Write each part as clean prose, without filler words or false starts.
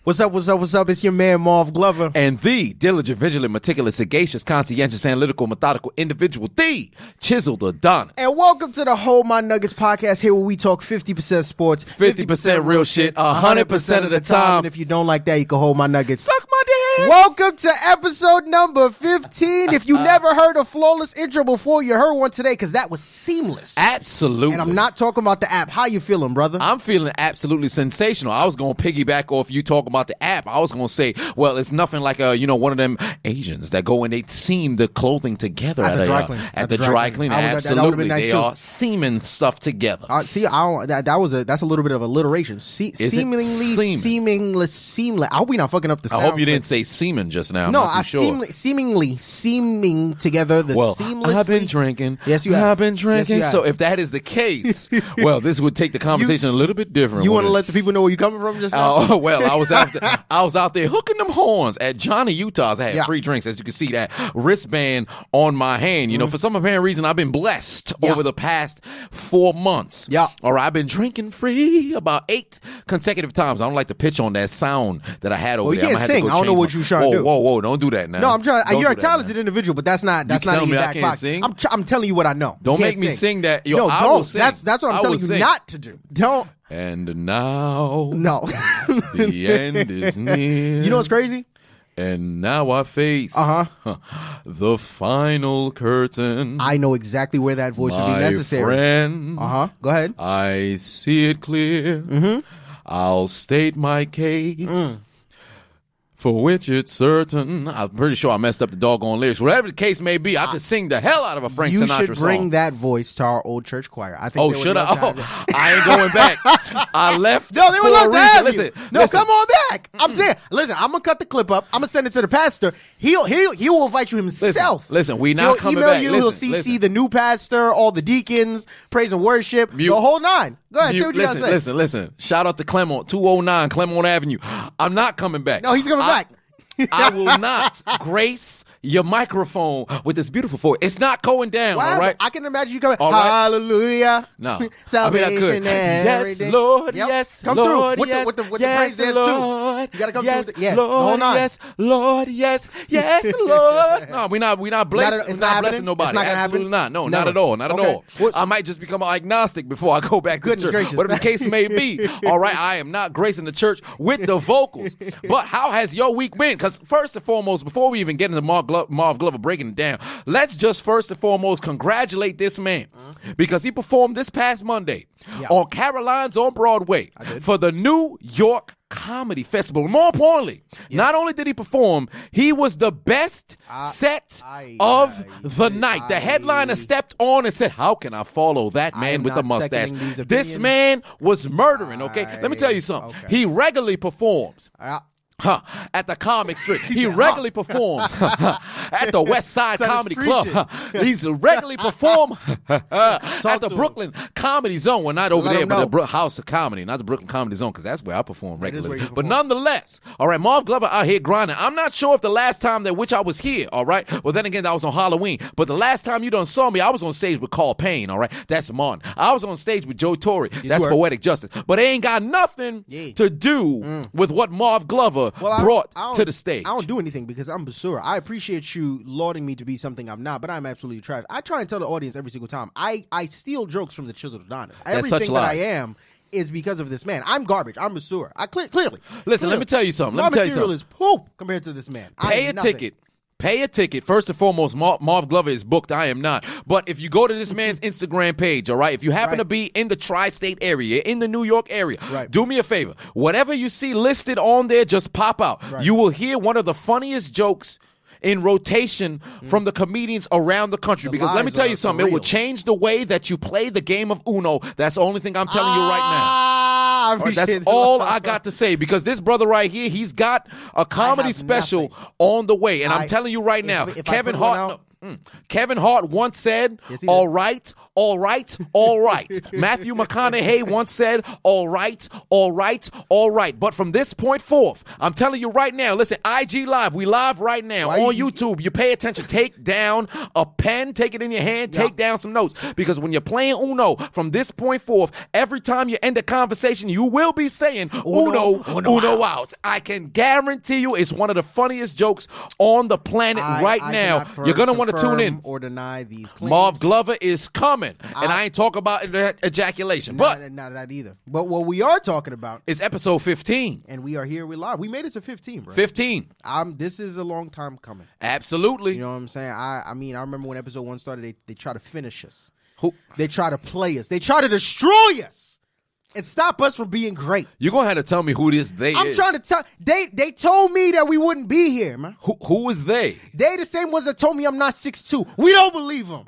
What's up, what's up, what's up? It's your man, Marv Glover. And the diligent, vigilant, meticulous, sagacious, conscientious, analytical, methodical individual, the Chiseled Adonis. And welcome to the Hold My Nuggets podcast, here where we talk 50% sports, 50% real shit, 100% of the time. And if you don't like that, you can hold my nuggets. Suck my dick. Welcome to episode number 15. If you never heard a flawless intro before, you heard one today because that was seamless. Absolutely. And I'm not talking about the app. How you feeling, brother? I'm feeling absolutely sensational. I was going to piggyback off you talking about the app. I was going to say, well, it's nothing like one of them Asians that go and they seam the clothing together at the dry cleaner. Absolutely, nice they too. are seaming stuff together. That's a little bit of alliteration. Seemingly. I hope we not fucking up the sound. I hope you didn't say semen just now. No, I'm not too sure. seeming together. Seamlessly. I've been drinking. Yes, you have. I've been drinking. Yes, so if that is the case, well, this would take the conversation a little bit different. You want to let the people know where you're coming from just now? Oh, well, I was out there hooking them horns at Johnny Utah's. I had free drinks, as you can see that wristband on my hand. You know, for some apparent reason, I've been blessed over the past 4 months. Yeah. All right, I've been drinking free about 8 consecutive times. I don't like to pitch on that sound that I had over there. You can't sing. I don't know what you're trying to do. Whoa, don't do that now. No, I'm trying. You're a talented individual, but that's not in your back pocket. Sing? I'm telling you what I know. Don't make me sing that. No, I don't. will sing. That's what I'm telling you not to do. Don't. And now, no, the end is near. You know what's crazy? And now I face the final curtain. I know exactly where that voice would be necessary. Friend, Go ahead. I see it clear. I'll state my case. For which it's certain. I'm pretty sure I messed up the doggone lyrics. Whatever the case may be, I could sing the hell out of a Frank Sinatra song. You should bring that voice to our old church choir. I think. Oh, should I? Oh, I ain't going back. I left. No, they would love to have you. Listen. Come on back. I'm saying, listen. I'm gonna cut the clip up. I'm gonna send it to the pastor. He will invite you himself. Listen, we not coming back. He'll email you. He'll CC the new pastor, all the deacons, praise and worship, the whole nine. Go ahead. Say what you gotta say. Listen. Shout out to Clemont, 209 Clemont Avenue. I'm not coming back. No, he's coming back. I will not grace your microphone with this beautiful voice. It's not going down, all right? I can imagine you coming, hallelujah. No. Salvation Yes, Lord, yes, come Lord, through yes, with the yes, praise dance Lord, too. You got to come yes, through. Yeah, Lord, the whole nine. yes, Lord, yes, Lord. No, we're not blessing. It's not blessing nobody. It's not gonna Absolutely happen? not. No, Never. not at all. Not at all. What's- I might just become an agnostic before I go back to Goodness church. gracious. Whatever the case may be. All right, I am not gracing the church with the vocals. But how has your week been? Because first and foremost, before we even get into Marv Glover breaking it down, let's just first and foremost congratulate this man because he performed this past Monday on Caroline's on Broadway for the New York Comedy Festival. More importantly, not only did he perform, he was the best set of the night. The headliner stepped on and said, how can I follow that man with a mustache? This man was murdering, okay? Let me tell you something. Okay. He regularly performs. At the comic strip. He regularly performs at the West Side Comedy Club. He's regularly perform at the Brooklyn Comedy Zone. Well, not over there, but the House of Comedy, not the Brooklyn Comedy Zone, because that's where I perform regularly. But nonetheless, all right, Marv Glover out here grinding. I'm not sure if the last time that which I was here, all right? Well, then again, that was on Halloween. But the last time you done saw me, I was on stage with Carl Payne, all right? That's Martin. I was on stage with Joe Torre. That's Poetic Justice. But it ain't got nothing to do with what Marv Glover brought to the stage. I don't do anything because I'm Basura. I appreciate you lauding me to be something I'm not, but I'm absolutely trash. I try and tell the audience every single time. I steal jokes from the Chiseled Adonis. Everything that I am is because of this man. I'm garbage. I'm Basura. Clearly. Listen, let me tell you something. My material is poop compared to this man. Pay a ticket. Pay a ticket. First and foremost, Marv Glover is booked. I am not. But if you go to this man's Instagram page, all right, if you happen to be in the tri-state area, in the New York area, do me a favor. Whatever you see listed on there, just pop out. You will hear one of the funniest jokes in rotation from the comedians around the country. Because let me tell you something. It will change the way that you play the game of Uno. That's the only thing I'm telling you right now. That's all I got to say, because this brother right here, he's got a comedy special on the way. And I'm telling you right now, Kevin Hart. Kevin Hart once said, all right, all right, all right. Matthew McConaughey once said, all right, all right, all right. But from this point forth, I'm telling you right now, listen, IG Live, we live right now on YouTube. You pay attention. Take down a pen, take it in your hand, take down some notes. Because when you're playing Uno, from this point forth, every time you end a conversation, you will be saying, Uno out. I can guarantee you it's one of the funniest jokes on the planet right now. You're going to want to tune in. Or deny these claims. Marv Glover is coming. And I ain't talking about ejaculation. Not that either. But what we are talking about is episode 15. And we are here. We're live. We made it to 15, bro. 15. This is a long time coming. Absolutely. You know what I'm saying? I mean, I remember when episode 1 started, they tried to finish us. They try to play us. They try to destroy us. And stop us from being great. You're going to have to tell me who this they is. I'm trying to tell. They told me that we wouldn't be here, man. Who is they? They the same ones that told me I'm not 6'2". We don't believe them.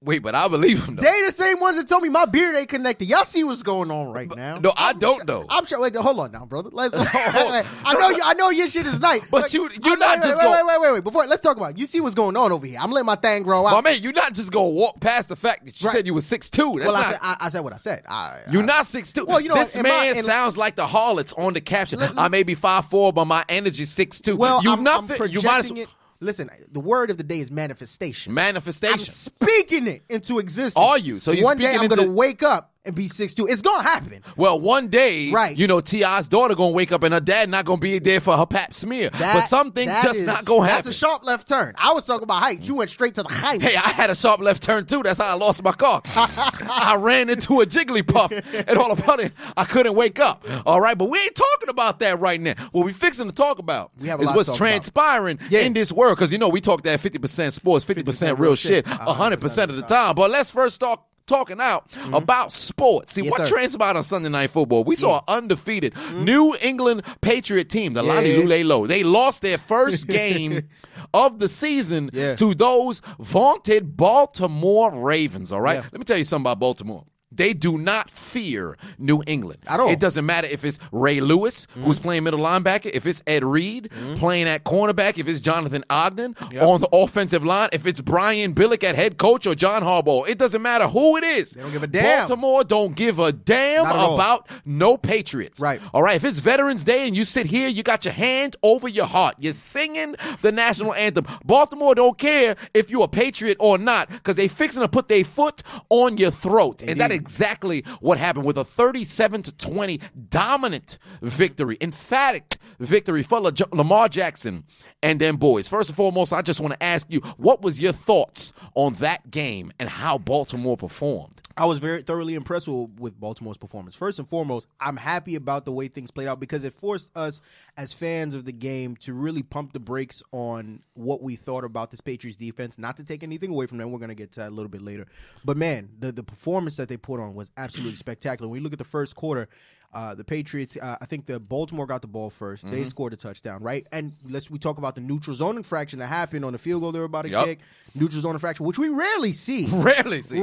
Wait, but I believe him, though. They the same ones that told me my beard ain't connected. Y'all see what's going on right now. No, I don't, though. I'm sure. Wait, hold on now, brother. I know your shit is nice. But you're not just going. Wait. Before, let's talk about it. You see what's going on over here. I'm letting my thing grow out. My man, you're not just going to walk past the fact that you said you were 6'2". That's not. I said what I said. You're not 6'2". Well, you know, this man sounds like the harlots on the caption. I may be 5'4", but my energy's 6'2". Well, I'm projecting it. Listen, the word of the day is manifestation. Manifestation. I'm speaking it into existence. Are you? So you're one day I'm going to wake up and be 6'2". It's going to happen. Well, one day, you know, T.I.'s daughter going to wake up and her dad not going to be there for her pap smear. But some things just not going to happen. That's a sharp left turn. I was talking about height. You went straight to the height. Hey, I had a sharp left turn, too. That's how I lost my car. I ran into a Jigglypuff, and all of a sudden, I couldn't wake up. All right? But we ain't talking about that right now. What we fixing to talk about is what's transpiring in this world. Because, you know, we talk that 50% sports, 50% real shit, 100% of the time. But let's first talk talking out about sports. See, what transpired on Sunday Night Football? We saw an undefeated New England Patriot team, the Lolly Lule Low. They lost their first game of the season to those vaunted Baltimore Ravens, all right? Let me tell you something about Baltimore. They do not fear New England at all. It doesn't matter if it's Ray Lewis, who's playing middle linebacker, if it's Ed Reed playing at cornerback, if it's Jonathan Ogden on the offensive line, if it's Brian Billick at head coach or John Harbaugh. It doesn't matter who it is. They don't give a damn. Baltimore don't give a damn about no Patriots. Right. All right. If it's Veterans Day and you sit here, you got your hand over your heart. You're singing the national anthem. Baltimore don't care if you're a Patriot or not because they fixing to put their foot on your throat. Indeed. And that exactly what happened with a 37-20 dominant victory, emphatic victory for Lamar Jackson and them boys. First and foremost, I just want to ask you, what was your thoughts on that game and how Baltimore performed? I was very thoroughly impressed with Baltimore's performance. First and foremost, I'm happy about the way things played out because it forced us as fans of the game to really pump the brakes on what we thought about this Patriots defense. Not to take anything away from them. We're going to get to that a little bit later. But, man, the performance that they put on was absolutely spectacular. When we look at the first quarter, the Patriots, I think the Baltimore got the ball first. They scored a touchdown, right? And we talk about the neutral zone infraction that happened on the field goal they were about to kick. Neutral zone infraction, which we rarely see. Rarely see.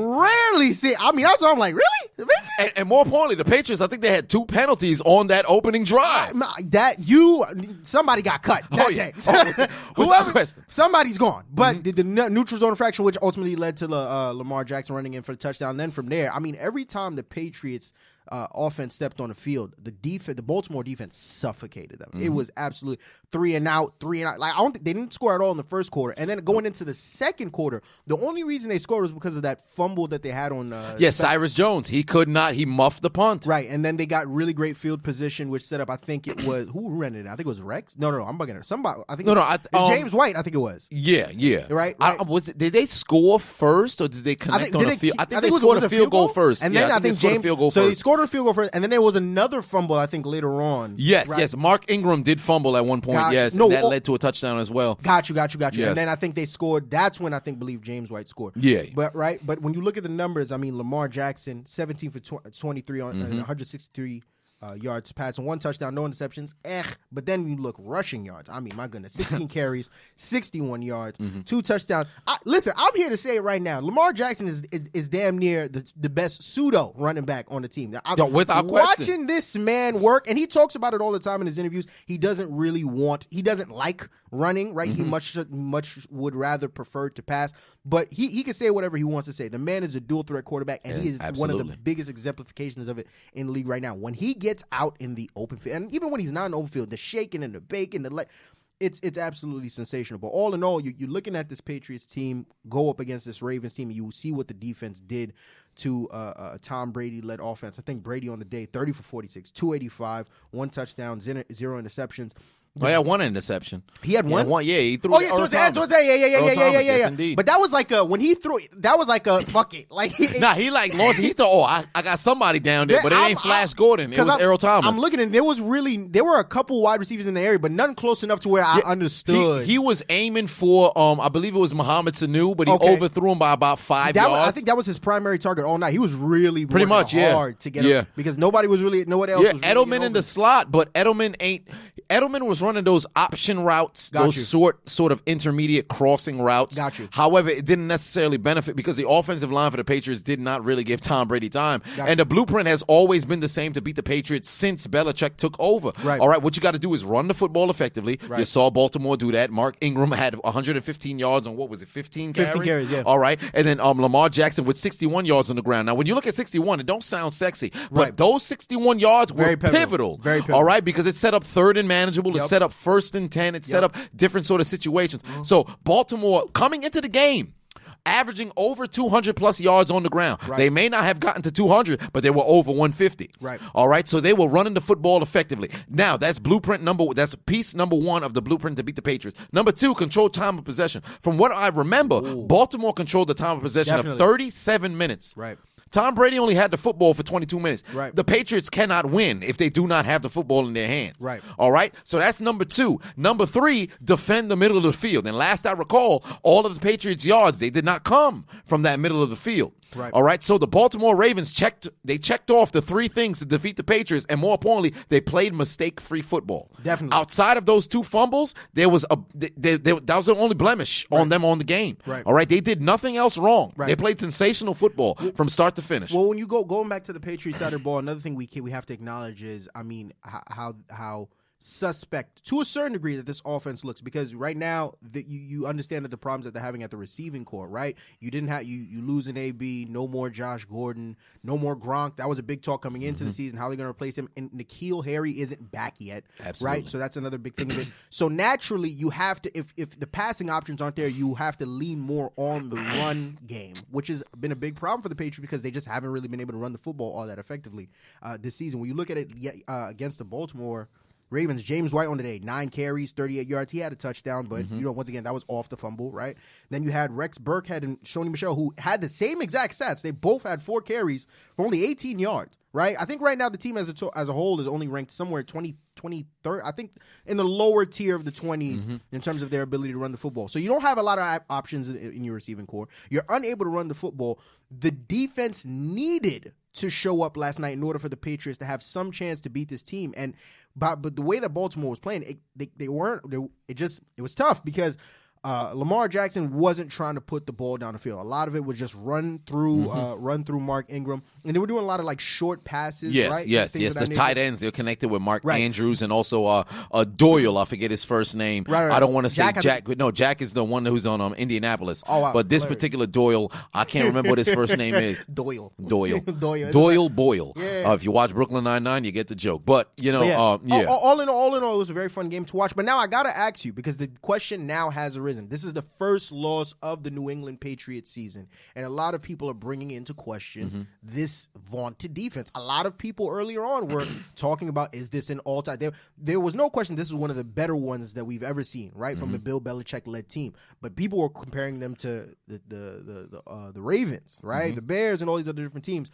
I mean, that's why I'm like, really? And more importantly, the Patriots, I think they had 2 penalties on that opening drive. Somebody got cut that day. Whoever, somebody's gone. But the neutral zone infraction, which ultimately led to Lamar Jackson running in for the touchdown. And then from there, I mean, every time the Patriots offense stepped on the field, the Baltimore defense suffocated them. It was absolutely 3 and out. Like, I don't think they didn't score at all in the first quarter. And then going into the second quarter, the only reason they scored was because of that fumble that they had on. Cyrus Jones. He muffed the punt. Right, and then they got really great field position, which set up. I think it was who ran it. I think it was Rex. No, I'm bugging her. Somebody. I think. James White. I think it was. Yeah. Right. Did they score first or did they connect on the field? I think they scored a field goal first. And then I think James. Field goal so first. they scored a field goal first, and then there was another fumble. I think later on. Yes. Mark Ingram did fumble at one point. And that led to a touchdown as well. Got you. Yes. And then I think they scored. That's when I believe James White scored. Yeah. But when you look at the numbers, I mean, Lamar Jackson, 17 for 23 on 163 yards passing, 1 touchdown, no interceptions. But then you look rushing yards. I mean, my goodness, 16 carries, 61 yards, 2 touchdowns. Listen, I'm here to say it right now. Lamar Jackson is damn near the best pseudo running back on the team. Without question. Watching this man work, and he talks about it all the time in his interviews. He doesn't like running, right? He much would rather prefer to pass, but he can say whatever he wants to say. The man is a dual threat quarterback, and he is one of the biggest exemplifications of it in the league right now. When he gets out in the open field, and even when he's not in the open field, the shaking and the baking, it's absolutely sensational. But all in all, you're looking at this Patriots team go up against this Ravens team, and you see what the defense did to Tom Brady-led offense. I think Brady on the day, 30 for 46, 285, 1 touchdown, 0 interceptions. Oh, yeah, 1 interception. He had one? Yeah, he threw it. Oh, yeah, towards that. Yeah. Yes, indeed. But that was like when he threw it, that was like a fuck it. Like he lost. He thought, I got somebody down there, but it ain't Flash Gordon. It was Errol Thomas. I'm looking at it. There were a couple wide receivers in the area, but none close enough to where I understood. He was aiming for, I believe it was Mohamed Sanu, but he overthrew him by about 5 yards. I think that was his primary target all night. He was really pretty much hard to get him because nobody else was really Edelman in the slot, but Edelman was running those option routes, sort of intermediate crossing routes. Got you. However, it didn't necessarily benefit because the offensive line for the Patriots did not really give Tom Brady time. And the blueprint has always been the same to beat the Patriots since Belichick took over. Right. All right, what you got to do is run the football effectively. Right. You saw Baltimore do that. Mark Ingram had 115 yards on 15 carries? 15 carries, yeah. All right, and then Lamar Jackson with 61 yards on the ground. Now, when you look at 61, it don't sound sexy, but those 61 yards were pivotal. Very pivotal. All right, because it set up 3rd and manageable. It set up 1st and 10. It set up different sort of situations. So Baltimore coming into the game, averaging over 200-plus yards on the ground. Right. They may not have gotten to 200, but they were over 150. Right. All right, so they were running the football effectively. Now, that's piece number 1 of the blueprint to beat the Patriots. Number 2, control time of possession. From what I remember, Baltimore controlled the time of possession of 37 minutes. Right. Tom Brady only had the football for 22 minutes. Right. The Patriots cannot win if they do not have the football in their hands. Right. All right? So that's number 2. Number 3, defend the middle of the field. And last I recall, all of the Patriots' yards, they did not come from that middle of the field. Right. All right? So the Baltimore Ravens checked off the 3 things to defeat the Patriots, and more importantly, they played mistake-free football. Definitely. Outside of those 2 fumbles, that was the only blemish on them on the game. Right. All right? They did nothing else wrong. Right. They played sensational football from start to finish. Well, when you going back to the Patriots side of the ball, another thing we have to acknowledge is, I mean, how suspect to a certain degree that this offense looks, because right now that you understand that the problems that they're having at the receiving core, right? You didn't have you lose an AB, no more Josh Gordon, no more Gronk. That was a big talk coming into the season. How are they going to replace him? And N'Keal Harry isn't back yet. Absolutely. Right? So that's another big thing of it. So naturally, you have to, if the passing options aren't there, you have to lean more on the run game, which has been a big problem for the Patriots because they just haven't really been able to run the football all that effectively this season. When you look at it against the Baltimore Ravens, James White on the day, 9 carries, 38 yards. He had a touchdown, but, once again, that was off the fumble, right? Then you had Rex Burkhead and Shoney Michel, who had the same exact stats. They both had 4 carries for only 18 yards, right? I think right now the team as a whole is only ranked somewhere 23rd, I think in the lower tier of the 20s in terms of their ability to run the football. So you don't have a lot of options in your receiving core. You're unable to run the football. The defense needed to show up last night in order for the Patriots to have some chance to beat this team. But the way that Baltimore was playing, it was tough because Lamar Jackson wasn't trying to put the ball down the field. A lot of it was just run through Mark Ingram, and they were doing a lot of like short passes. Yes. The tight ends, they're connected with Mark Andrews and also Doyle. I forget his first name. Right. I don't want to say Jack. No, Jack is the one who's on Indianapolis. Oh, wow. But this particular Doyle, I can't remember what his first name is. Doyle Boyle. Yeah. If you watch Brooklyn Nine-Nine, you get the joke. But All in all, it was a very fun game to watch. But now I gotta ask you, because the question now has arisen. This is the first loss of the New England Patriots season, and a lot of people are bringing into question this vaunted defense. A lot of people earlier on were talking about, is this an all-time? There was no question this is one of the better ones that we've ever seen, right, from the Bill Belichick-led team. But people were comparing them to the Ravens, right, the Bears, and all these other different teams.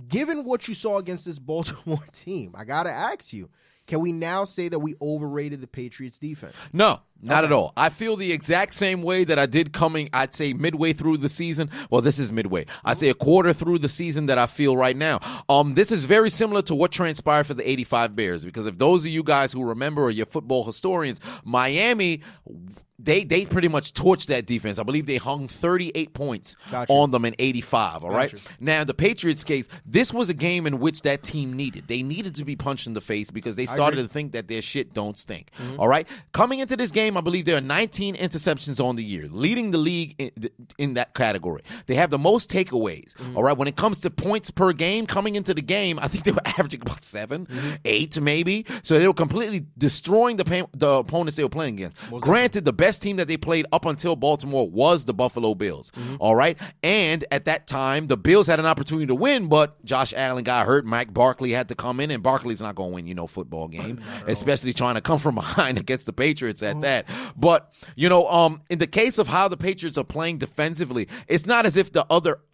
Given what you saw against this Baltimore team, I got to ask you, Can we now say that we overrated the Patriots defense? No, not at all. I feel the exact same way that I did I'd say midway through the season. Well, this is midway. I'd say a quarter through the season that I feel right now. This is very similar to what transpired for the 85 Bears, because if those of you guys who remember, or your football historians, Miami, they pretty much torched that defense. I believe they hung 38 points on them in 85, all right? Now, in the Patriots' case, this was a game in which that team needed. They needed to be punched in the face because they started to think that their shit don't stink, all right? Coming into this game, I believe there are 19 interceptions on the year, leading the league in that category. They have the most takeaways, all right? When it comes to points per game, coming into the game, I think they were averaging about 7, 8 maybe. So they were completely destroying the opponents they were playing against. Granted, the best team that they played up until Baltimore was the Buffalo Bills, all right? And at that time, the Bills had an opportunity to win, but Josh Allen got hurt. Mike Barkley had to come in, and Barkley's not going to win, football game, especially trying to come from behind against the Patriots at that. But, in the case of how the Patriots are playing defensively, it's not as if the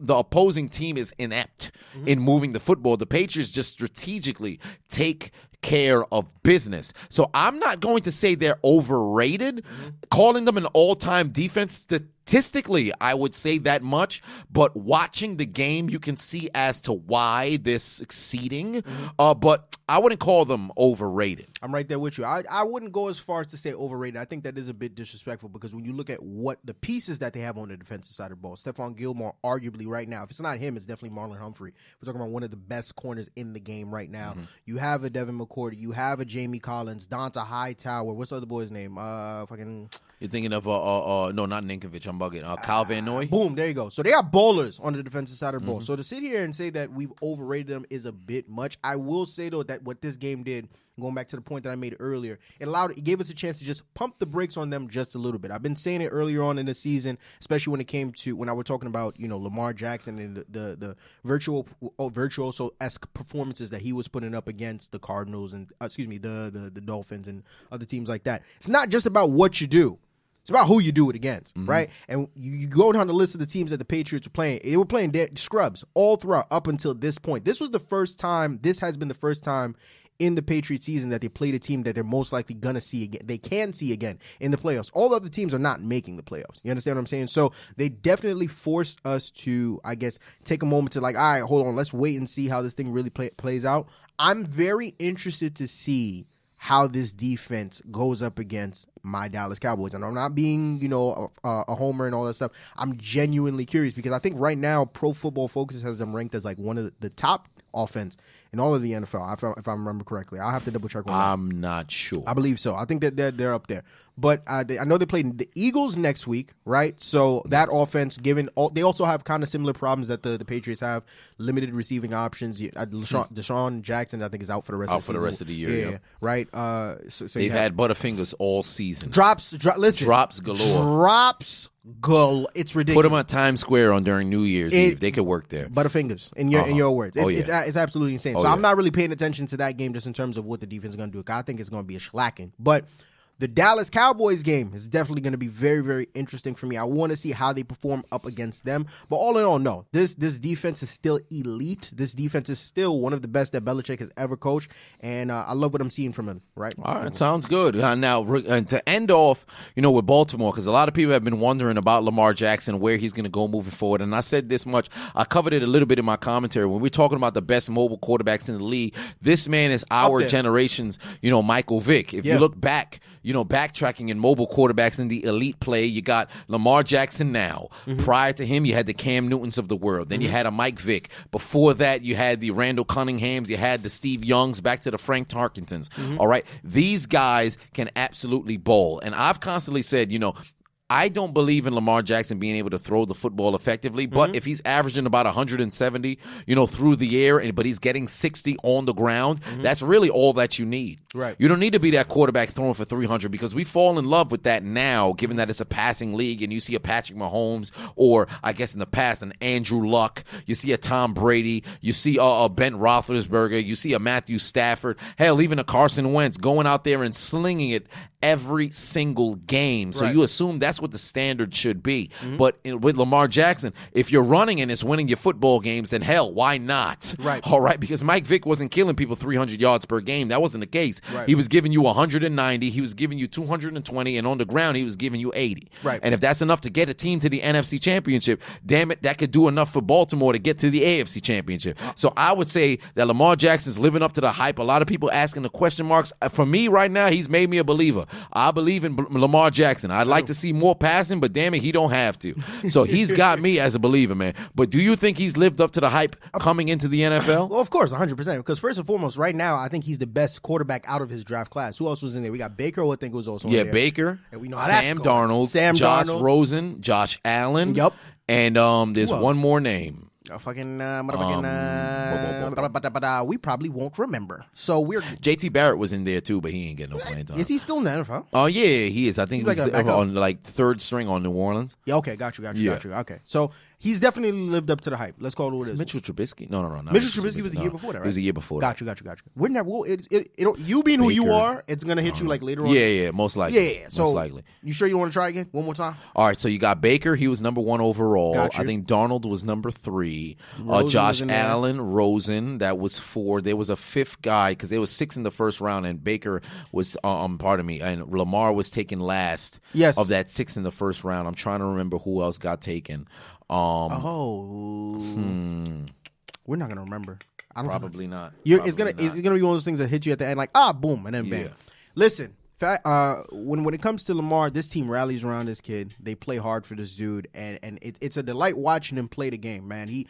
opposing team is inept in moving the football. The Patriots just strategically take care of business. So I'm not going to say they're overrated. Calling them an all-time defense, statistically, I would say that much, but watching the game, you can see as to why they're succeeding, but I wouldn't call them overrated. I'm right there with you. I wouldn't go as far as to say overrated. I think that is a bit disrespectful, because when you look at what the pieces that they have on the defensive side of the ball, Stephon Gilmore, arguably right now, if it's not him, it's definitely Marlon Humphrey. We're talking about one of the best corners in the game right now. You have a Devin McCourty, you have a Jamie Collins, Donta Hightower. What's the other boy's name? You're thinking of no, not Ninkovich. I'm bugging. Kyle Van Noy. Boom, there you go. So they got ballers on the defensive side of the ball. So to sit here and say that we've overrated them is a bit much. I will say though that what this game did, going back to the point that I made earlier, it gave us a chance to just pump the brakes on them just a little bit. I've been saying it earlier on in the season, especially when I was talking about Lamar Jackson and the virtuoso-esque performances that he was putting up against the Cardinals and the Dolphins and other teams like that. It's not just about what you do. It's about who you do it against, right? And you go down the list of the teams that the Patriots were playing. They were playing scrubs all throughout up until this point. This has been the first time in the Patriots season that they played a team that they're most likely going to see again. They can see again in the playoffs. All the other teams are not making the playoffs. You understand what I'm saying? So they definitely forced us to, I guess, take a moment to all right, hold on, let's wait and see how this thing really plays out. I'm very interested to see how this defense goes up against my Dallas Cowboys. And I'm not being, a homer and all that stuff. I'm genuinely curious, because I think right now Pro Football Focus has them ranked as like one of the top offense in all of the NFL, if I remember correctly. I'll have to double check on that. I'm not sure. I believe so. I think that they're up there. But I know they play the Eagles next week, right? So that offense, they also have kind of similar problems that the Patriots have, limited receiving options. Deshaun Jackson, I think, is out for the rest of the year. Yeah. Right. So they've had Butterfingers all season. Drops galore. It's ridiculous. Put them on Times Square during New Year's Eve. They could work there. Butterfingers, in your words. It's absolutely insane. So I'm not really paying attention to that game just in terms of what the defense is going to do. I think it's going to be a shellacking. But the Dallas Cowboys game is definitely going to be very, very interesting for me. I want to see how they perform up against them. But all in all, no. This defense is still elite. This defense is still one of the best that Belichick has ever coached. And I love what I'm seeing from him, right? All right, sounds good. Now, to end off, with Baltimore, because a lot of people have been wondering about Lamar Jackson, where he's going to go moving forward. And I said this much. I covered it a little bit in my commentary. When we're talking about the best mobile quarterbacks in the league, this man is our generation's, Michael Vick. If you look back, backtracking in mobile quarterbacks in the elite play, you got Lamar Jackson now. Prior to him, you had the Cam Newtons of the world. Then you had a Mike Vick. Before that, you had the Randall Cunninghams. You had the Steve Youngs, back to the Frank Tarkentons. All right? These guys can absolutely bowl. And I've constantly said, I don't believe in Lamar Jackson being able to throw the football effectively, but if he's averaging about 170, through the air, but he's getting 60 on the ground, that's really all that you need. Right. You don't need to be that quarterback throwing for 300, because we fall in love with that now, given that it's a passing league, and you see a Patrick Mahomes, or I guess in the past, an Andrew Luck. You see a Tom Brady. You see a Ben Roethlisberger. You see a Matthew Stafford. Hell, even a Carson Wentz going out there and slinging it every single game. So you assume that's that's what the standard should be. But with Lamar Jackson, if you're running and it's winning your football games, then hell, why not? Right. All right, because Mike Vick wasn't killing people 300 yards per game. That wasn't the case. Right. He was giving you 190. He was giving you 220, and on the ground, he was giving you 80. Right. And if that's enough to get a team to the NFC Championship, damn it, that could do enough for Baltimore to get to the AFC Championship. So I would say that Lamar Jackson's living up to the hype. A lot of people asking the question marks. For me right now, he's made me a believer. I believe in Lamar Jackson. I'd like to see more passing, but damn it, he don't have to. So he's got me as a believer, man. But do you think he's lived up to the hype coming into the NFL? Well, of course, 100%. Because first and foremost, right now, I think he's the best quarterback out of his draft class. Who else was in there? We got Baker, who I think was also in there. Yeah, Baker, and we know how Sam Darnold, Josh Darnold. Rosen, Josh Allen. Yep. And there's one more name. We probably won't remember. So we're JT Barrett was in there too, but he ain't getting no playing time. Is he still in the NFL? Oh yeah, he is. I think He's he was on like third string on New Orleans. Yeah, okay, got you. Okay, so he's definitely lived up to the hype. Let's call it what it is. Mitchell Trubisky? No, not Mitchell Trubisky was the year before that, right? It was the year before. Got you. We're never. You being who you are, it's gonna hit you like later on. Yeah, most likely. Yeah. So most likely. You sure you don't want to try again one more time? All right, so you got Baker. He was number 1 overall. Got you. I think Darnold was number 3. was Josh in there. Allen, Rosen, that was 4. There was a 5th guy because there was 6 in the first round, and Baker was, pardon me, and Lamar was taken last. Yes. Of that 6 in the first round. I'm trying to remember who else got taken. We're not gonna remember. Probably not. It's gonna be one of those things that hit you at the end, like boom, and then bam. Yeah. Listen, when it comes to Lamar, this team rallies around this kid. They play hard for this dude, and it's a delight watching him play the game, man. He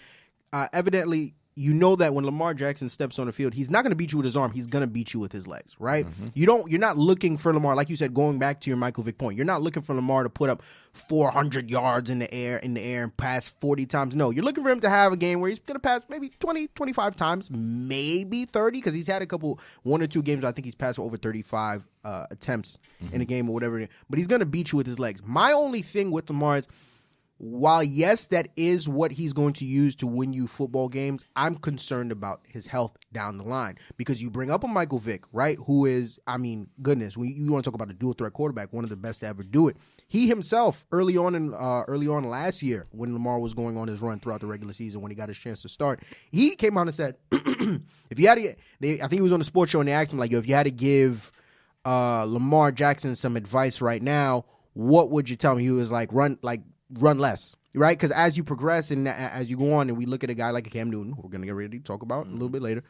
evidently. You know that when Lamar Jackson steps on the field, he's not going to beat you with his arm. He's going to beat you with his legs, right? You're not looking for Lamar, like you said, going back to your Michael Vick point. You're not looking for Lamar to put up 400 yards in the air and pass 40 times. No, you're looking for him to have a game where he's going to pass maybe 20, 25 times, maybe 30, because he's had one or two games. I think he's passed for over 35 attempts in a game or whatever. But he's going to beat you with his legs. My only thing with Lamar is, while, yes, that is what he's going to use to win you football games, I'm concerned about his health down the line. Because you bring up a Michael Vick, right, who is, goodness, you want to talk about a dual-threat quarterback, one of the best to ever do it. He himself, early on last year, when Lamar was going on his run throughout the regular season, when he got his chance to start, he came out and said, if you had to, I think he was on a sports show, and they asked him, like, if you had to give Lamar Jackson some advice right now, what would you tell him? He was like, run less, right? Because as you progress and as you go on, and we look at a guy like a Cam Newton, who we're going to get ready to talk about a little bit later,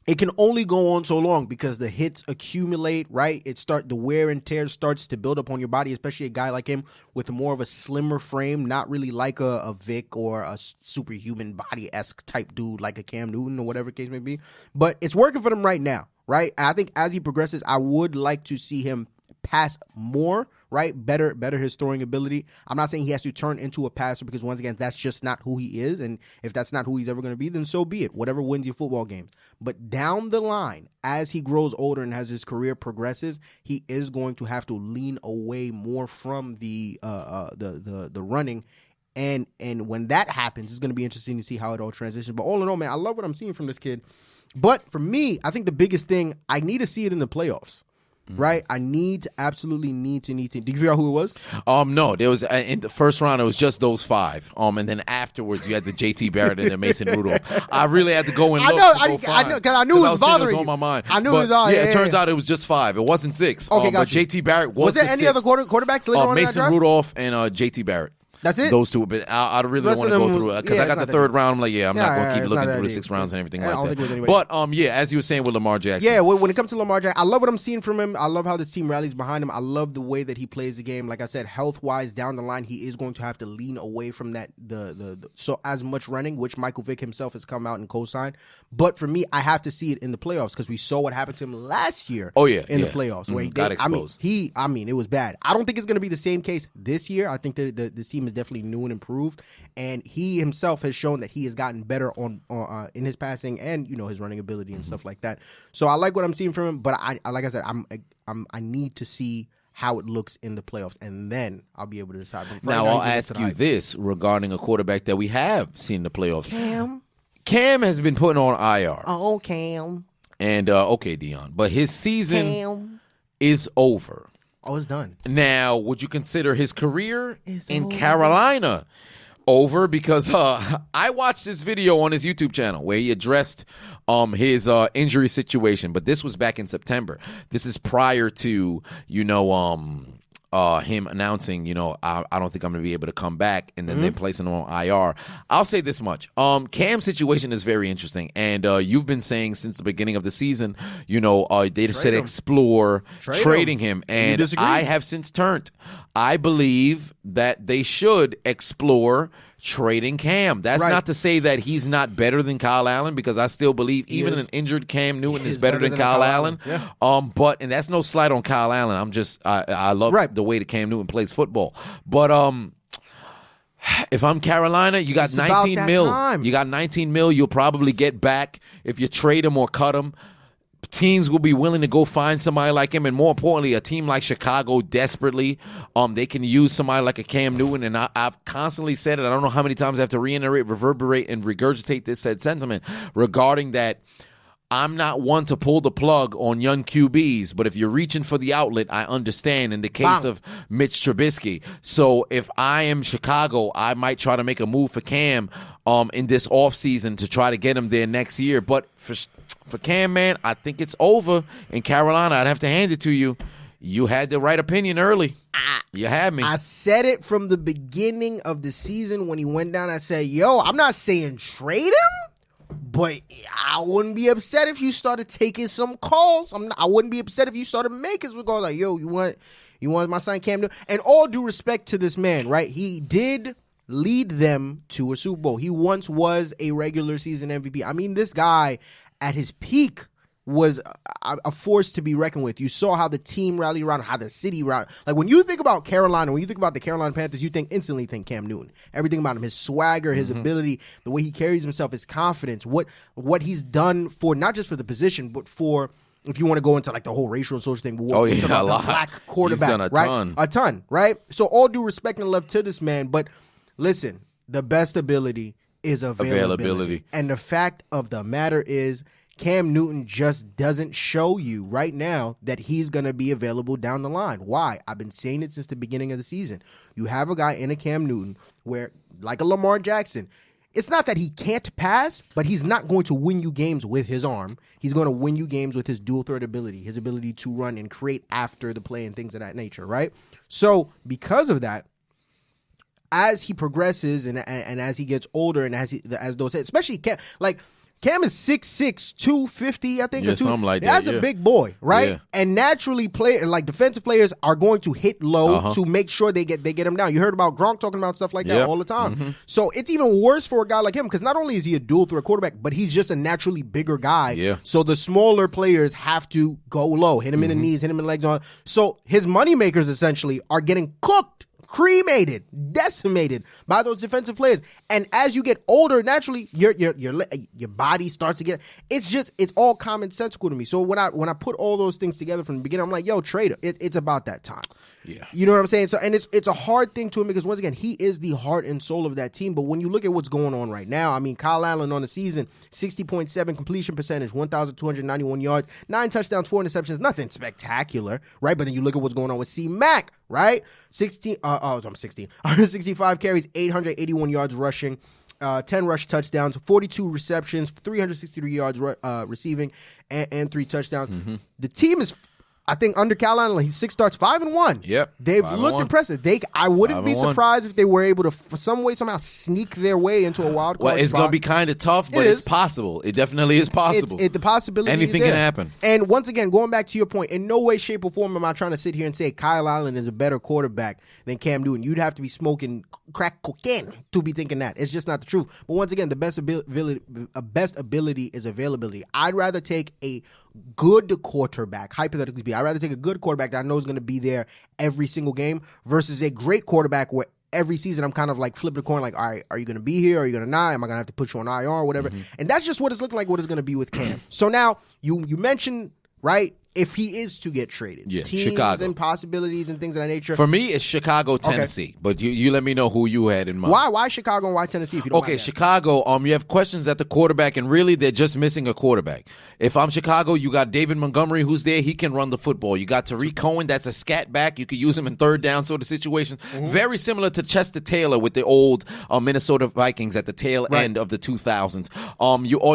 it can only go on so long because the hits accumulate, right? The wear and tear starts to build up on your body, especially a guy like him with more of a slimmer frame, not really like a Vic or a superhuman body-esque type dude like a Cam Newton or whatever the case may be. But it's working for them right now, right? I think as he progresses, I would like to see him pass more, right? Better his throwing ability. I'm not saying he has to turn into a passer because, once again, that's just not who he is. And if that's not who he's ever going to be, then so be it. Whatever wins your football games. But down the line, as he grows older and as his career progresses, he is going to have to lean away more from the running. And when that happens, it's going to be interesting to see how it all transitions. But all in all, man, I love what I'm seeing from this kid. But for me, I think the biggest thing, I need to see it in the playoffs. Right, I absolutely need to. Did you figure out who it was? No, there was in the first round. It was just those 5. And then afterwards you had the JT Barrett and the Mason Rudolph. I really had to go and look. I know, because I knew it was bothering you. On my mind. I knew it was. It turns out it was just 5. It wasn't 6. Okay, but JT Barrett was. there any other quarterbacks later on? Mason Rudolph and JT Barrett. That's it? Those two. But I really don't want to go through it because I got the third round. I'm like, I'm not going to keep looking through the 6 rounds and everything like that. But, as you were saying with Lamar Jackson. Yeah, when it comes to Lamar Jackson, I love what I'm seeing from him. I love how the team rallies behind him. I love the way that he plays the game. Like I said, health-wise, down the line, he is going to have to lean away from that so as much running, which Michael Vick himself has come out and co-signed. But for me, I have to see it in the playoffs because we saw what happened to him last year in the playoffs. Where he got exposed. It was bad. I don't think it's going to be the same case this year. I think that this team is definitely new and improved. And he himself has shown that he has gotten better on in his passing and his running ability and stuff like that. So I like what I'm seeing from him, but I like I said, I need to see how it looks in the playoffs, and then I'll be able to decide. Now I'll ask you this regarding a quarterback that we have seen in the playoffs. Cam has been put on IR. Oh, Cam. And okay, Dion, but his season is over. Oh, it's done. Now, would you consider his career in Carolina over? Because I watched this video on his YouTube channel where he addressed his injury situation, but this was back in September. This is prior to, him announcing, I don't think I'm going to be able to come back, and then they're placing him on IR. I'll say this much. Cam's situation is very interesting, and you've been saying since the beginning of the season, they said explore trading him, and I have since turned. I believe that they should explore trading Cam. That's not to say that he's not better than Kyle Allen, because I still believe even an injured Cam Newton is better than Kyle Allen. Yeah. And that's no slight on Kyle Allen. I'm just I love the way that Cam Newton plays football. But if I'm Carolina, you got 19 mil. You got 19 mil. You'll probably get back if you trade him or cut him. Teams will be willing to go find somebody like him, and more importantly, a team like Chicago desperately, they can use somebody like a Cam Newton. And I've constantly said it. I don't know how many times I have to reiterate, reverberate, and regurgitate this said sentiment regarding that. I'm not one to pull the plug on young QBs, but if you're reaching for the outlet, I understand in the case of Mitch Trubisky. So if I am Chicago, I might try to make a move for Cam in this offseason to try to get him there next year. But for Cam, man, I think it's over in Carolina. I'd have to hand it to you. You had the right opinion early. You had me. I said it from the beginning of the season when he went down. I said, I'm not saying trade him, but I wouldn't be upset if you started taking some calls. I wouldn't be upset if you started making some calls like, you want my son Cam Newton? And all due respect to this man, right? He did lead them to a Super Bowl. He once was a regular season MVP. I mean, this guy at his peak was a force to be reckoned with. You saw how the team rallied around, how the city rallied. Like, when you think about Carolina, when you think about the Carolina Panthers, you instantly think Cam Newton. Everything about him, his swagger, his ability, the way he carries himself, his confidence, what he's done for, not just for the position, but for, if you want to go into like the whole racial and social thing, but the black quarterback, he's done a ton, right? So all due respect and love to this man, but listen, the best ability is availability. And the fact of the matter is, Cam Newton just doesn't show you right now that he's going to be available down the line. Why? I've been saying it since the beginning of the season. You have a guy in a Cam Newton where, like a Lamar Jackson, it's not that he can't pass, but he's not going to win you games with his arm. He's going to win you games with his dual threat ability, his ability to run and create after the play and things of that nature, right? So because of that, as he progresses and as he gets older, and as those, especially Cam is 6'6", 250, I think. Yeah, something like that. That's a big boy, right? Yeah. And naturally, defensive players are going to hit low to make sure they get him down. You heard about Gronk talking about stuff like that all the time. Mm-hmm. So it's even worse for a guy like him, because not only is he a dual threat quarterback, but he's just a naturally bigger guy. Yeah. So the smaller players have to go low, hit him in the knees, hit him in the legs. So his moneymakers essentially are getting cooked, cremated, decimated by those defensive players. And as you get older, naturally your body starts to get, it's all commonsensical to me. So when I put all those things together from the beginning, I'm like, trade him. It's about that time. Yeah. You know what I'm saying? So, and it's a hard thing to him, because once again, he is the heart and soul of that team. But when you look at what's going on right now, I mean, Kyle Allen on the season, 60.7 completion percentage, 1,291 yards, 9 touchdowns, 4 interceptions, nothing spectacular, right? But then you look at what's going on with C-Mac, right? 165 carries, 881 yards rushing, 10 rush touchdowns, 42 receptions, 363 yards receiving, and 3 touchdowns. Mm-hmm. The team is, I think, under Carolina, he's 6 starts, 5-1. Yep, they've looked impressive. I wouldn't be surprised if they were able to, for some way, somehow sneak their way into a wild card. Well, it's going to be kind of tough, but it's possible. It definitely is possible. The possibility. Anything can happen. And once again, going back to your point, in no way, shape, or form am I trying to sit here and say Kyle Allen is a better quarterback than Cam Newton. You'd have to be smoking crack cocaine to be thinking that. It's just not the truth. But once again, the best ability is availability. I'd rather take a good quarterback, hypothetically speaking, I'd rather take a good quarterback that I know is going to be there every single game versus a great quarterback where every season I'm kind of like flipping the coin, like, all right, are you going to be here? Are you going to not? Am I going to have to put you on IR or whatever? Mm-hmm. And that's just what it's looking like, what it's going to be with Cam. So now you mentioned, right, if he is to get traded. Yeah, teams Chicago. and possibilities and things of that nature. For me, it's Chicago, Tennessee. Okay. But you let me know who you had in mind. Why Chicago and why Tennessee? If you don't mind Chicago. You have questions at the quarterback, and really they're just missing a quarterback. If I'm Chicago, you got David Montgomery, who's there. He can run the football. You got Tariq Cohen, that's a scat back. You could use him in third down sort of situation. Mm-hmm. Very similar to Chester Taylor with the old Minnesota Vikings at the tail end of the 2000s.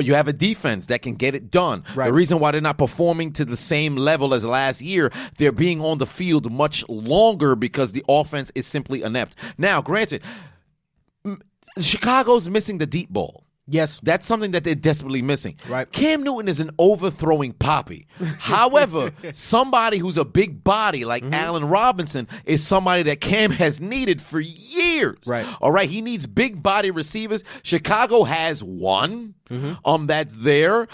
You have a defense that can get it done. Right. The reason why they're not performing to the same level as last year, they're being on the field much longer because the offense is simply inept. Now, granted, Chicago's missing the deep ball. Yes. That's something that they're desperately missing. Right. Cam Newton is an overthrowing poppy. However, somebody who's a big body like Allen Robinson is somebody that Cam has needed for years. Right. All right. He needs big body receivers. Chicago has one that's there.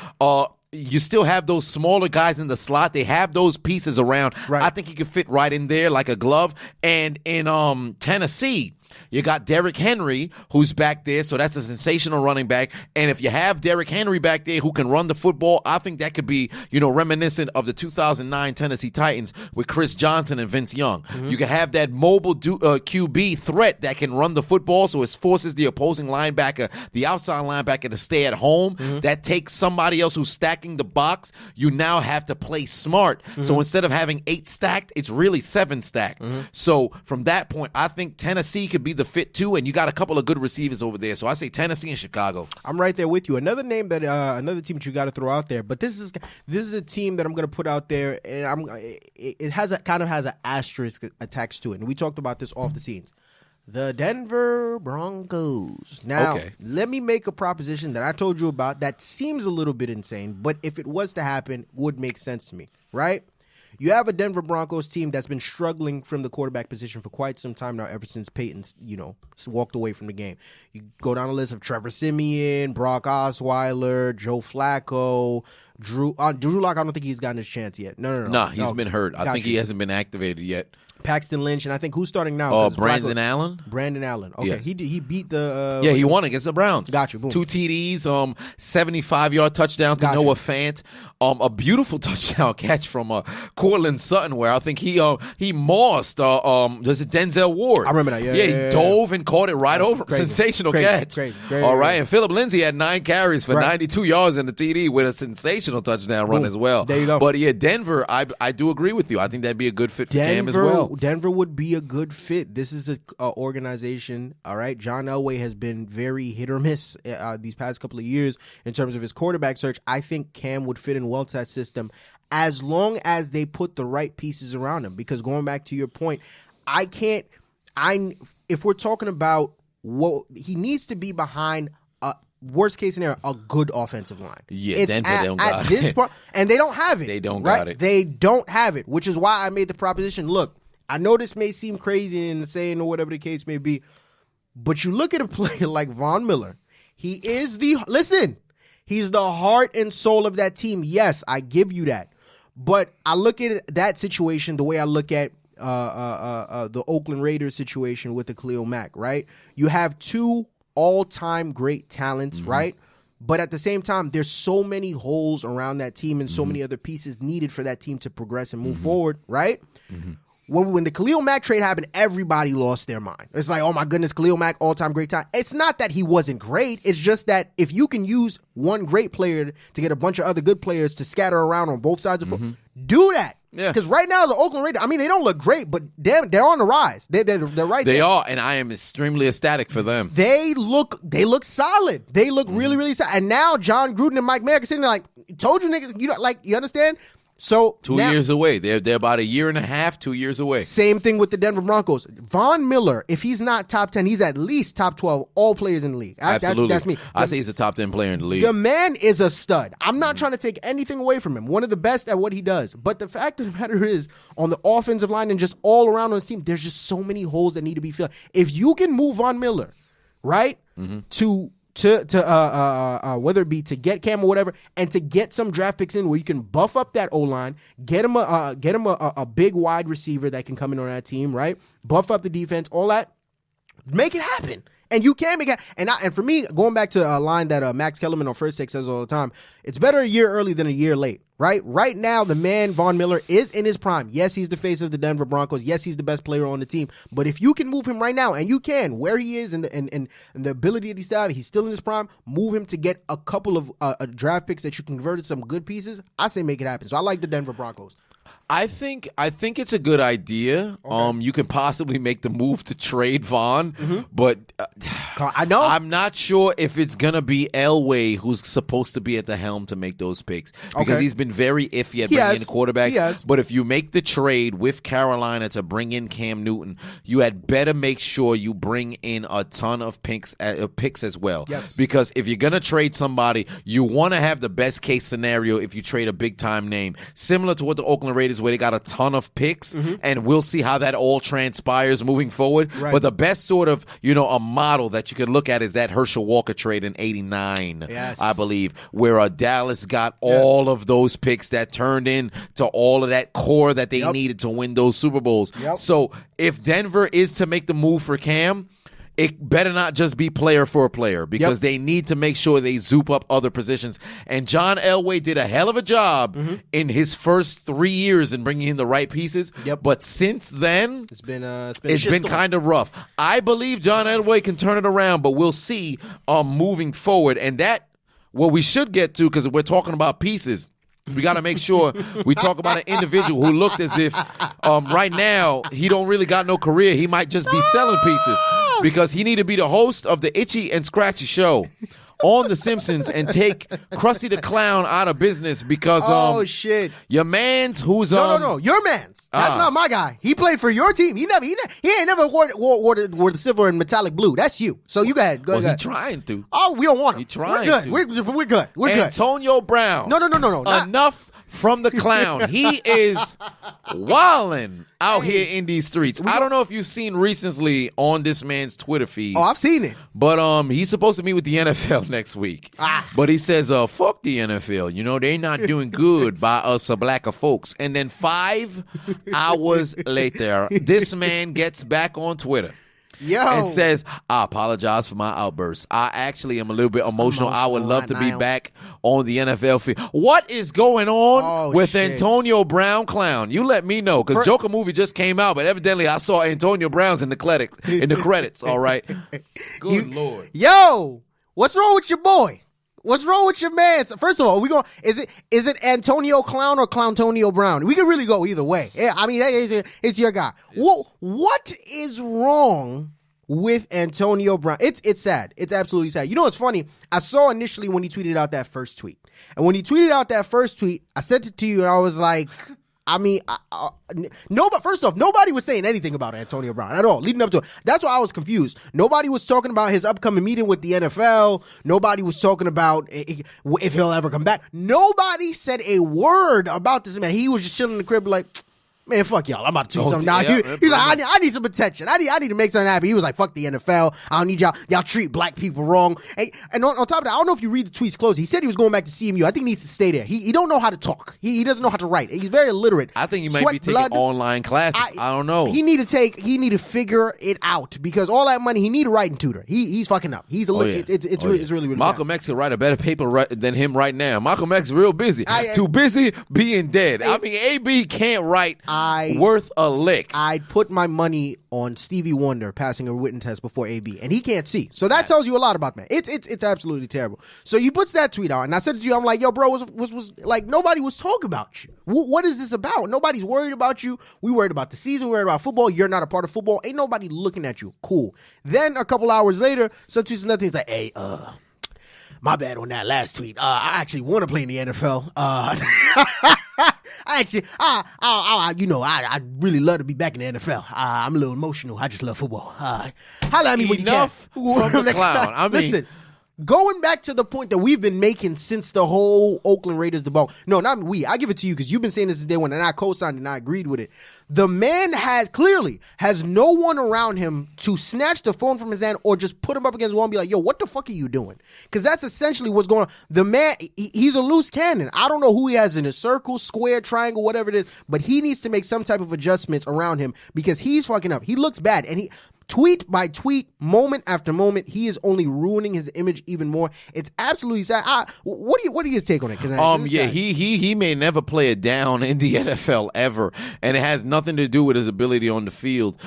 You still have those smaller guys in the slot. They have those pieces around. Right. I think he could fit right in there like a glove. And in Tennessee, you got Derrick Henry, who's back there, so that's a sensational running back. And if you have Derrick Henry back there who can run the football, I think that could be, reminiscent of the 2009 Tennessee Titans with Chris Johnson and Vince Young. You can have that mobile QB threat that can run the football, so it forces the opposing linebacker, the outside linebacker, to stay at home. That takes somebody else who's stacking the box. You now have to play smart. So instead of having 8 stacked, it's really 7 stacked. So from that point, I think Tennessee could be the fit too, and you got a couple of good receivers over there. So I say Tennessee and Chicago. I'm right there with you. Another name that another team that you got to throw out there, but this is a team that I'm going to put out there, and it has an asterisk attached to it. And we talked about this off the scenes. The Denver Broncos. Now, let me make a proposition that I told you about that seems a little bit insane, but if it was to happen, would make sense to me, right? You have a Denver Broncos team that's been struggling from the quarterback position for quite some time now, ever since Peyton's, walked away from the game. You go down the list of Trevor Siemian, Brock Osweiler, Joe Flacco, Drew Lock. I don't think he's gotten his chance yet. No. Nah, he's been hurt. I think he hasn't been activated yet. Paxton Lynch, and I think who's starting now? Brandon Allen. Brandon Allen. Okay, yes. He beat the. He won against the Browns. Got you. Boom. 2 TDs, 75-yard touchdown to Noah Fant. A beautiful touchdown catch from Cortland Sutton, where I think he mossed. Was it Denzel Ward? I remember that. He dove and caught it right over. Crazy. Sensational catch. Crazy. All right, and Phillip Lindsay had 9 carries for 92 yards in the TD with a sensational touchdown run as well. There you go. But Denver, I do agree with you. I think that'd be a good fit for Cam as well. Denver would be a good fit. This is an organization, all right? John Elway has been very hit or miss these past couple of years in terms of his quarterback search. I think Cam would fit in well to that system as long as they put the right pieces around him. Because going back to your point, if we're talking about what he needs to be behind, worst case scenario, a good offensive line. Yeah, Denver, they don't got it. Point, and they don't have it. They don't got it. They don't have it, which is why I made the proposition. Look, I know this may seem crazy and insane or whatever the case may be, but you look at a player like Von Miller. He's the heart and soul of that team. Yes, I give you that. But I look at that situation the way I look at the Oakland Raiders situation with the Khalil Mack, right? You have 2 all-time great talents, right? But at the same time, there's so many holes around that team and so many other pieces needed for that team to progress and move forward, right? When the Khalil Mack trade happened, everybody lost their mind. It's like, oh my goodness, Khalil Mack, all-time great time. It's not that he wasn't great. It's just that if you can use one great player to get a bunch of other good players to scatter around on both sides of the football, do that. Yeah. Because right now, the Oakland Raiders, they don't look great, but damn, they're on the rise. They're right there. They are, and I am extremely ecstatic for them. They look solid. They look really, really solid. And now John Gruden and Mike Mayock are sitting there like, told you niggas, you understand? So 2 years away. They're about 1.5 years, 2 years away. Same thing with the Denver Broncos. Von Miller, if he's not top 10, he's at least top 12 all players in the league. Absolutely. That's me. I say he's a top 10 player in the league. The man is a stud. I'm not trying to take anything away from him. One of the best at what he does. But the fact of the matter is, on the offensive line and just all around on his team, there's just so many holes that need to be filled. If you can move Von Miller, right, to whether it be to get Cam or whatever, and to get some draft picks in where you can buff up that O-line, get him a big wide receiver that can come in on that team, right? Buff up the defense, all that. Make it happen. And you can make it. And for me, going back to a line that Max Kellerman on First Take says all the time, it's better a year early than a year late, right? Right now, the man, Von Miller, is in his prime. Yes, he's the face of the Denver Broncos. Yes, he's the best player on the team. But if you can move him right now, and you can, where he is and the ability that he's still in his prime, move him to get a couple of draft picks that you converted some good pieces, I say make it happen. So I like the Denver Broncos. I think it's a good idea. Okay. You can possibly make the move to trade Vaughn, but I know I'm not sure if it's gonna be Elway who's supposed to be at the helm to make those picks because he's been very iffy at bringing in a quarterback. But if you make the trade with Carolina to bring in Cam Newton, you had better make sure you bring in a ton of picks as well. Yes. Because if you're gonna trade somebody, you want to have the best case scenario if you trade a big time name, similar to what the Oakland Raiders, where they got a ton of picks, and we'll see how that all transpires moving forward. Right. But the best sort of, a model that you can look at is that Herschel Walker trade in '89, I believe, where Dallas got all of those picks that turned into all of that core that they needed to win those Super Bowls. So if Denver is to make the move for Cam, it better not just be player for a player because they need to make sure they zoop up other positions. And John Elway did a hell of a job in his first 3 years in bringing in the right pieces. But since then, it's been kind of rough. I believe John Elway can turn it around, but we'll see moving forward. And what we should get to, because we're talking about pieces, we got to make sure we talk about an individual who looked as if right now he don't really got no career. He might just be selling pieces because he need to be the host of the Itchy and Scratchy show on The Simpsons and take Krusty the Clown out of business because shit, your man's who's no, your man's. That's not my guy. He played for your team. He ain't never wore the silver and metallic blue. That's you. So you go ahead. Go ahead. He trying to. Oh, we don't want him. He trying to. We're good. We're good. Antonio Brown. No. Enough from the clown. He is wilding out here in these streets. I don't know if you've seen recently on this man's Twitter feed. Oh, I've seen it. But he's supposed to meet with the NFL next week. But he says, fuck the NFL. They not doing good by us blacker folks. And then 5 hours later, this man gets back on Twitter. And says, I apologize for my outburst. I actually am a little bit emotional. I would love to be back on the NFL field. What is going on with Antonio Brown clown? You let me know, because Joker movie just came out, but evidently I saw Antonio Brown's in the credits. All right. Good Lord. Yo, what's wrong with your boy? What's wrong with your man? First of all, is it Antonio Clown or Clowntonio Brown? We could really go either way. Yeah, I mean, it's your guy. What is wrong with Antonio Brown? It's sad. It's absolutely sad. You know what's funny? I saw initially when he tweeted out that first tweet. And when he tweeted out that first tweet, I sent it to you and I was like, I mean, but first off, nobody was saying anything about Antonio Brown at all leading up to it. That's why I was confused. Nobody was talking about his upcoming meeting with the NFL. Nobody was talking about if he'll ever come back. Nobody said a word about this man. He was just chilling in the crib like, man, fuck y'all. I'm about to do something now. He's like, I need some attention. I need to make something happen. He was like, fuck the NFL. I don't need y'all. Y'all treat black people wrong. And on top of that, I don't know if you read the tweets close. He said he was going back to CMU. I think he needs to stay there. He don't know how to talk. He doesn't know how to write. He's very illiterate. I think he might be taking online classes. I don't know. He need to figure it out because all that money, he need a writing tutor. He's fucking up. He's it's really, really Malcolm X could write a better paper than him right now. Malcolm X real busy. Too busy being dead. I mean, AB can't write worth a lick. I'd put my money on Stevie Wonder passing a written test before AB, and he can't see. So that tells you a lot about man. It's absolutely terrible. So he puts that tweet out, and I said to you, I'm like, yo, bro, was like nobody was talking about you. What is this about? Nobody's worried about you. We worried about the season. We worried about football. You're not a part of football. Ain't nobody looking at you. Cool. Then a couple hours later, some tweets another thing. He's like, hey, my bad on that last tweet. I actually want to play in the NFL. I really love to be back in the NFL. I'm a little emotional. I just love football. Holla at me when you can. Enough from the clown. I mean, listen, going back to the point that we've been making since the whole Oakland Raiders debacle. No, not we. I give it to you because you've been saying this since day one, and I co-signed and I agreed with it. The man clearly has no one around him to snatch the phone from his hand or just put him up against the wall and be like, yo, what the fuck are you doing? Because that's essentially what's going on. The man, he's a loose cannon. I don't know who he has in a circle, square, triangle, whatever it is, but he needs to make some type of adjustments around him because he's fucking up. He looks bad. And tweet by tweet, moment after moment, he is only ruining his image even more. It's absolutely sad. What do you take on it? He may never play it down in the NFL ever, and it has nothing to do with his ability on the field.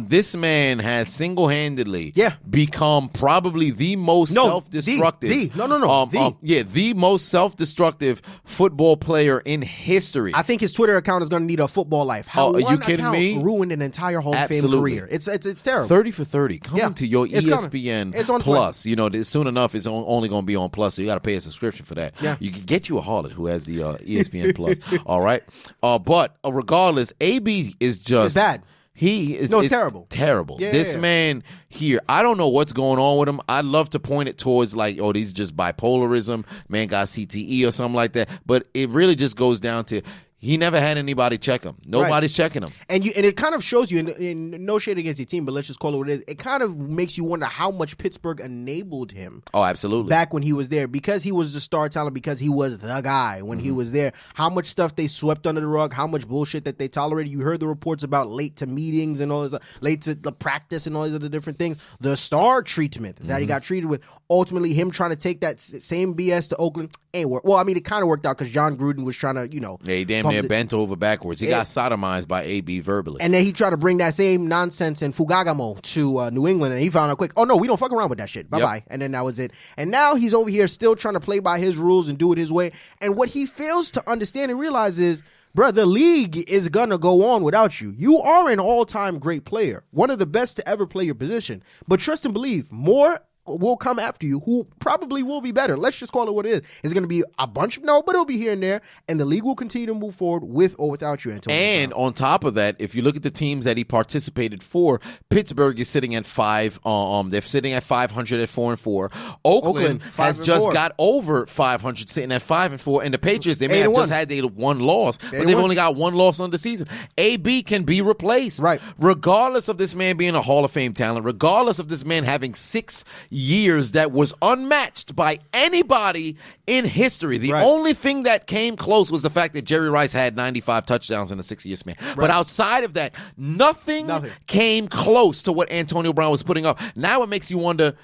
This man has single-handedly become probably the most self-destructive. The most self-destructive football player in history. I think his Twitter account is going to need a football life. How are you kidding me? Ruined an entire Hall of Fame career. It's terrible. 30 for 30 coming to your ESPN Plus. You know, soon enough it's only going to be on Plus, so you got to pay a subscription for that. Yeah. You can get you a harlot who has the ESPN Plus. All right, but regardless, AB is just it's bad. It's terrible. Terrible. This man here, I don't know what's going on with him. I'd love to point it towards like, oh, these just bipolarism. Man got CTE or something like that. But it really just goes down to he never had anybody check him. Nobody's checking him. And it kind of shows you, in no shade against your team, but let's just call it what it is. It kind of makes you wonder how much Pittsburgh enabled him. Oh, absolutely. Back when he was there. Because he was the star talent, because he was the guy when he was there. How much stuff they swept under the rug, how much bullshit that they tolerated. You heard the reports about late to meetings and all this, late to the practice and all these other different things. The star treatment that he got treated with. Ultimately, him trying to take that same BS to Oakland ain't work. Well, I mean, it kind of worked out because John Gruden was trying to, Yeah, he damn near bent over backwards. He got sodomized by AB verbally. And then he tried to bring that same nonsense and Fugagamo to New England, and he found out quick, oh, no, we don't fuck around with that shit. Bye-bye. Yep. And then that was it. And now he's over here still trying to play by his rules and do it his way. And what he fails to understand and realize is, bruh, the league is going to go on without you. You are an all-time great player, one of the best to ever play your position. But trust and believe, more will come after you who probably will be better. Let's just call it what it is. It's going to be a bunch of but it'll be here and there, and the league will continue to move forward with or without you, Antonio. And on top of that, if you look at the teams that he participated for, Pittsburgh is sitting at 5. They're sitting at 500 at 4-4. Oakland has just got over 500, sitting at 5-4. And the Patriots, they may have just had their one loss, but they've only got one loss on the season. AB can be replaced, right? Regardless of this man being a Hall of Fame talent, regardless of this man having 6 years that was unmatched by anybody in history. The only thing that came close was the fact that Jerry Rice had 95 touchdowns in a 6-year span. But outside of that, nothing came close to what Antonio Brown was putting up. Now it makes you wonder,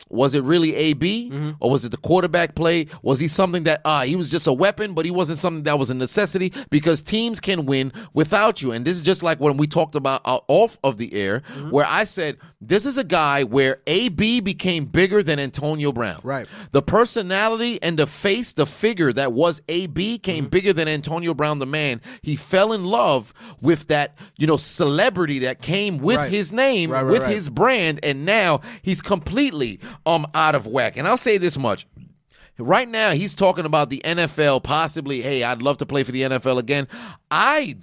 was it really AB or was it the quarterback play? Was he something that he was just a weapon, but he wasn't something that was a necessity? Because teams can win without you. And this is just like when we talked about off of the air, where I said this is a guy where AB became bigger than Antonio Brown. Right. The personality and the face, the figure that was AB came bigger than Antonio Brown, the man. He fell in love with that, celebrity that came with his name, with his brand, and now he's completely out of whack. And I'll say this much. Right now, he's talking about the NFL possibly, hey, I'd love to play for the NFL again. I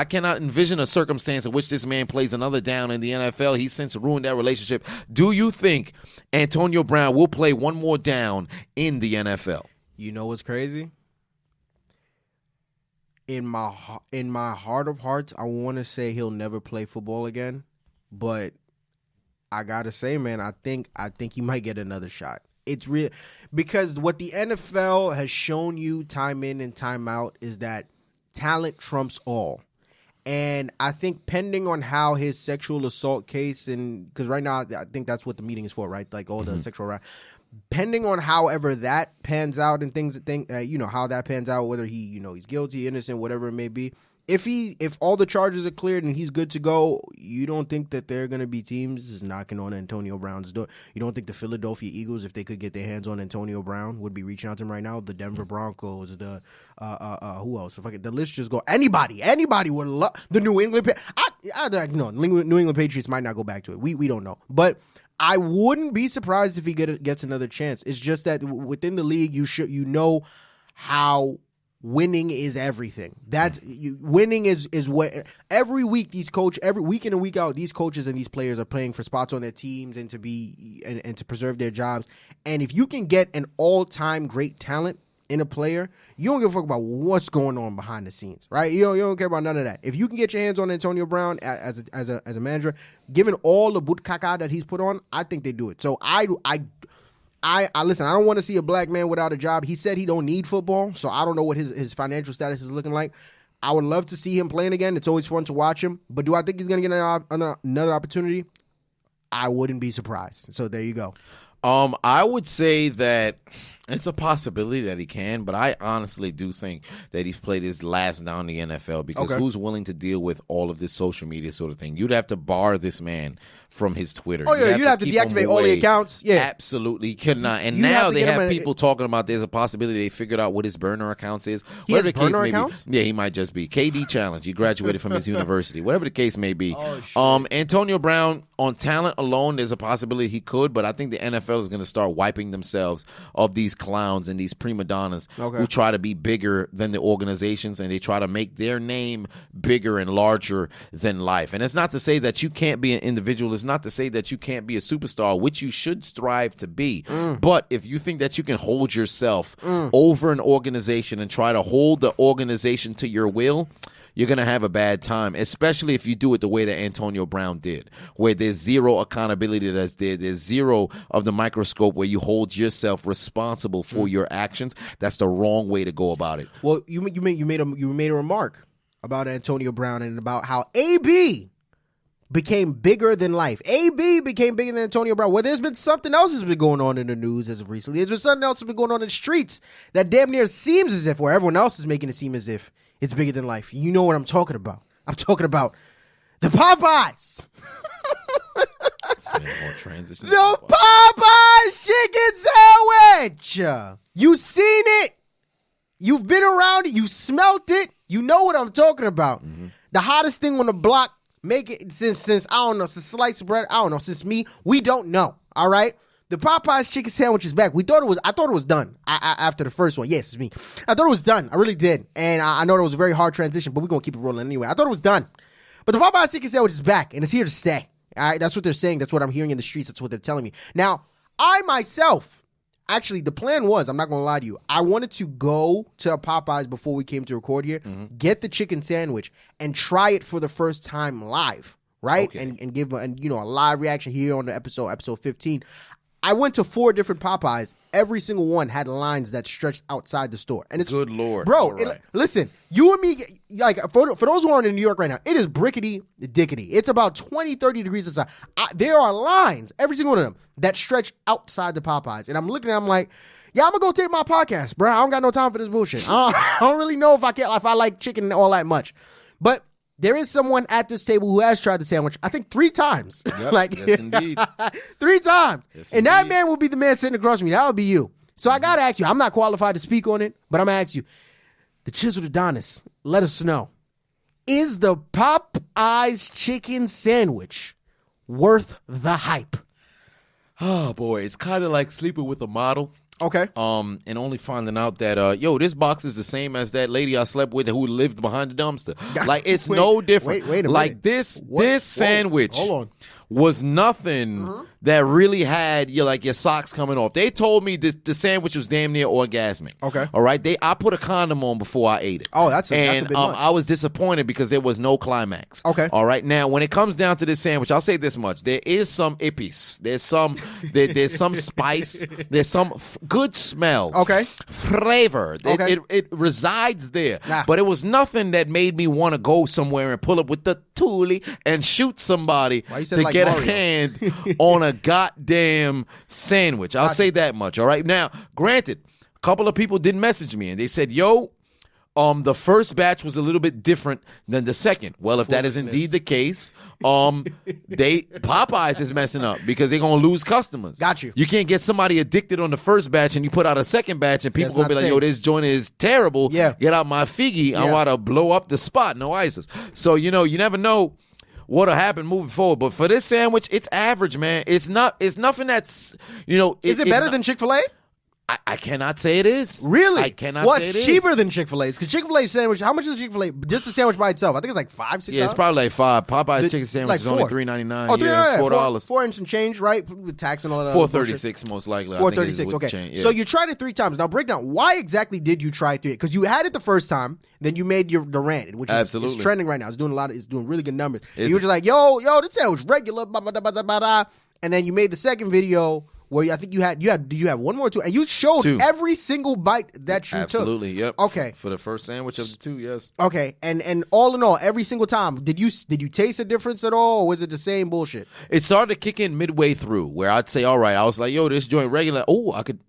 cannot envision a circumstance in which this man plays another down in the NFL. He's since ruined that relationship. Do you think Antonio Brown will play one more down in the NFL? You know what's crazy? In my heart of hearts, I want to say he'll never play football again, but I gotta say, man, I think he might get another shot. It's real because what the NFL has shown you time in and time out is that talent trumps all. And I think pending on how his sexual assault case, and because right now I think that's what the meeting is for, right? Like all the sexual, pending on however that pans out and things, how that pans out, whether he, he's guilty, innocent, whatever it may be. If all the charges are cleared and he's good to go, you don't think that there are going to be teams knocking on Antonio Brown's door? You don't think the Philadelphia Eagles, if they could get their hands on Antonio Brown, would be reaching out to him right now? The Denver Broncos, the who else? The list just go. Anybody would love the New England. New England Patriots might not go back to it. We don't know, but I wouldn't be surprised if he gets another chance. It's just that within the league, you know how winning is everything. Winning is what every week every week in and week out, these coaches and these players are playing for spots on their teams and to be and to preserve their jobs. And if you can get an all-time great talent in a player, you don't give a fuck about what's going on behind the scenes, right? You don't care about none of that. If you can get your hands on Antonio Brown as a manager, given all the butkaka that he's put on, I think they do it. So I listen, I don't want to see a black man without a job. He said he don't need football, so I don't know what his financial status is looking like. I would love to see him playing again. It's always fun to watch him. But do I think he's going to get another opportunity? I wouldn't be surprised. So there you go. I would say that it's a possibility that he can, but I honestly do think that he's played his last down in the NFL because who's willing to deal with all of this social media sort of thing? You'd have to bar this man from his Twitter. Oh, yeah, you'd have to deactivate all the accounts. Yeah. Absolutely. Could not. And now they have people talking about there's a possibility they figured out what his burner accounts is. Whatever the case may be. Yeah, he might just be. KD Challenge. He graduated from his university. Whatever the case may be. Antonio Brown, on talent alone, there's a possibility he could, but I think the NFL is going to start wiping themselves of these clowns and these prima donnas who try to be bigger than the organizations, and they try to make their name bigger and larger than life. And it's not to say that you can't be an individual. It's not to say that you can't be a superstar, which you should strive to be. But if you think that you can hold yourself over an organization and try to hold the organization to your will, you're going to have a bad time, especially if you do it the way that Antonio Brown did, where there's zero accountability that's there. There's zero of the microscope where you hold yourself responsible for your actions. That's the wrong way to go about it. Well, you made a remark about Antonio Brown and about how AB became bigger than life. AB became bigger than Antonio Brown. Well, there's been something else that's been going on in the news as of recently. There's been something else that's been going on in the streets that damn near seems as if, or everyone else is making it seem as if, it's bigger than life. You know what I'm talking about. I'm talking about the Popeyes. The Popeyes chicken sandwich. You seen it. You've been around it. You smelt it. You know what I'm talking about. The hottest thing on the block. Make it since I don't know, since sliced bread. I don't know, since me. We don't know. All right. The Popeyes chicken sandwich is back. I thought it was done after the first one. Yes, it's me. I thought it was done. I really did. And I know it was a very hard transition, but we're going to keep it rolling anyway. I thought it was done. But the Popeyes chicken sandwich is back, and it's here to stay. All right, that's what they're saying. That's what I'm hearing in the streets. That's what they're telling me. Now, I myself, actually, the plan was, I'm not going to lie to you, I wanted to go to a Popeyes before we came to record here, get the chicken sandwich, and try it for the first time live, right? Okay. And give a live reaction here on the episode 15. I went to 4 different Popeyes. Every single one had lines that stretched outside the store. And it's good Lord, bro. Listen, you and me, like for those who aren't in New York right now, it is brickety dickety. It's about 20, 30 degrees outside. There are lines, every single one of them, that stretch outside the Popeyes. And I'm looking at them like, yeah, I'm gonna go take my podcast, bro. I don't got no time for this bullshit. I don't really know if I like chicken all that much, but there is someone at this table who has tried the sandwich, I think 3 times. Yep, yes, indeed. 3 times. Yes, and that man will be the man sitting across from me. That would be you. So I got to ask you. I'm not qualified to speak on it, but I'm going to ask you. The Chiseled Adonis, let us know. Is the Popeyes chicken sandwich worth the hype? Oh, boy. It's kind of like sleeping with a model. Okay. And only finding out that this box is the same as that lady I slept with who lived behind the dumpster. Like it's no different. Wait a like minute. This sandwich hold on. was nothing that really had your socks coming off. They told me the sandwich was damn near orgasmic. Okay. All right. I put a condom on before I ate it. Oh, that's a bit much. I was disappointed because there was no climax. Okay. All right. Now, when it comes down to this sandwich, I'll say this much: there is some ippies. There's some spice. There's some good smell. Okay. Flavor. Okay. It resides there. Nah. But it was nothing that made me want to go somewhere and pull up with the toolie and shoot somebody to get a hand on a goddamn sandwich. I'll say that much. All right. Now, granted, a couple of people did message me and they said, yo, the first batch was a little bit different than the second. Well, if that is indeed the case, Popeyes is messing up because they're gonna lose customers. Got you. You can't get somebody addicted on the first batch and you put out a second batch and people gonna be like, yo, this joint is terrible. Yeah. Get out my figgy. I want to blow up the spot. No ISIS. So, you never know what'll happen moving forward. But for this sandwich, it's average, man. It's nothing that's, Is it better than Chick-fil-A? I cannot say it is. Really? I cannot say it is. What's cheaper than Chick-fil-A's? Because Chick-fil-A sandwich, how much is Chick-fil-A? Just the sandwich by itself. I think it's like $5, $6. Yeah, it's probably like $5. Popeye's chicken sandwich like is only $3.99. Oh, $4. 4 inch and change, right? With tax and all that. $4.36 most likely. $4.36. Okay. Change, So you tried it 3 times. Now break down. Why exactly did you try it 3? Because you had it the first time, then you made the rant, which is trending right now. It's doing really good numbers. You were just like, yo, this sandwich regular, blah, blah, blah, blah, blah, blah. And then you made the second video where I think did you have one more or two? And you showed every single bite that you took. Absolutely, yep. Okay. For the first sandwich of the two, yes. Okay, and all in all, every single time, did you taste a difference at all, or was it the same bullshit? It started to kick in midway through, where I'd say, all right, I was like, yo, this joint regular. Oh, I could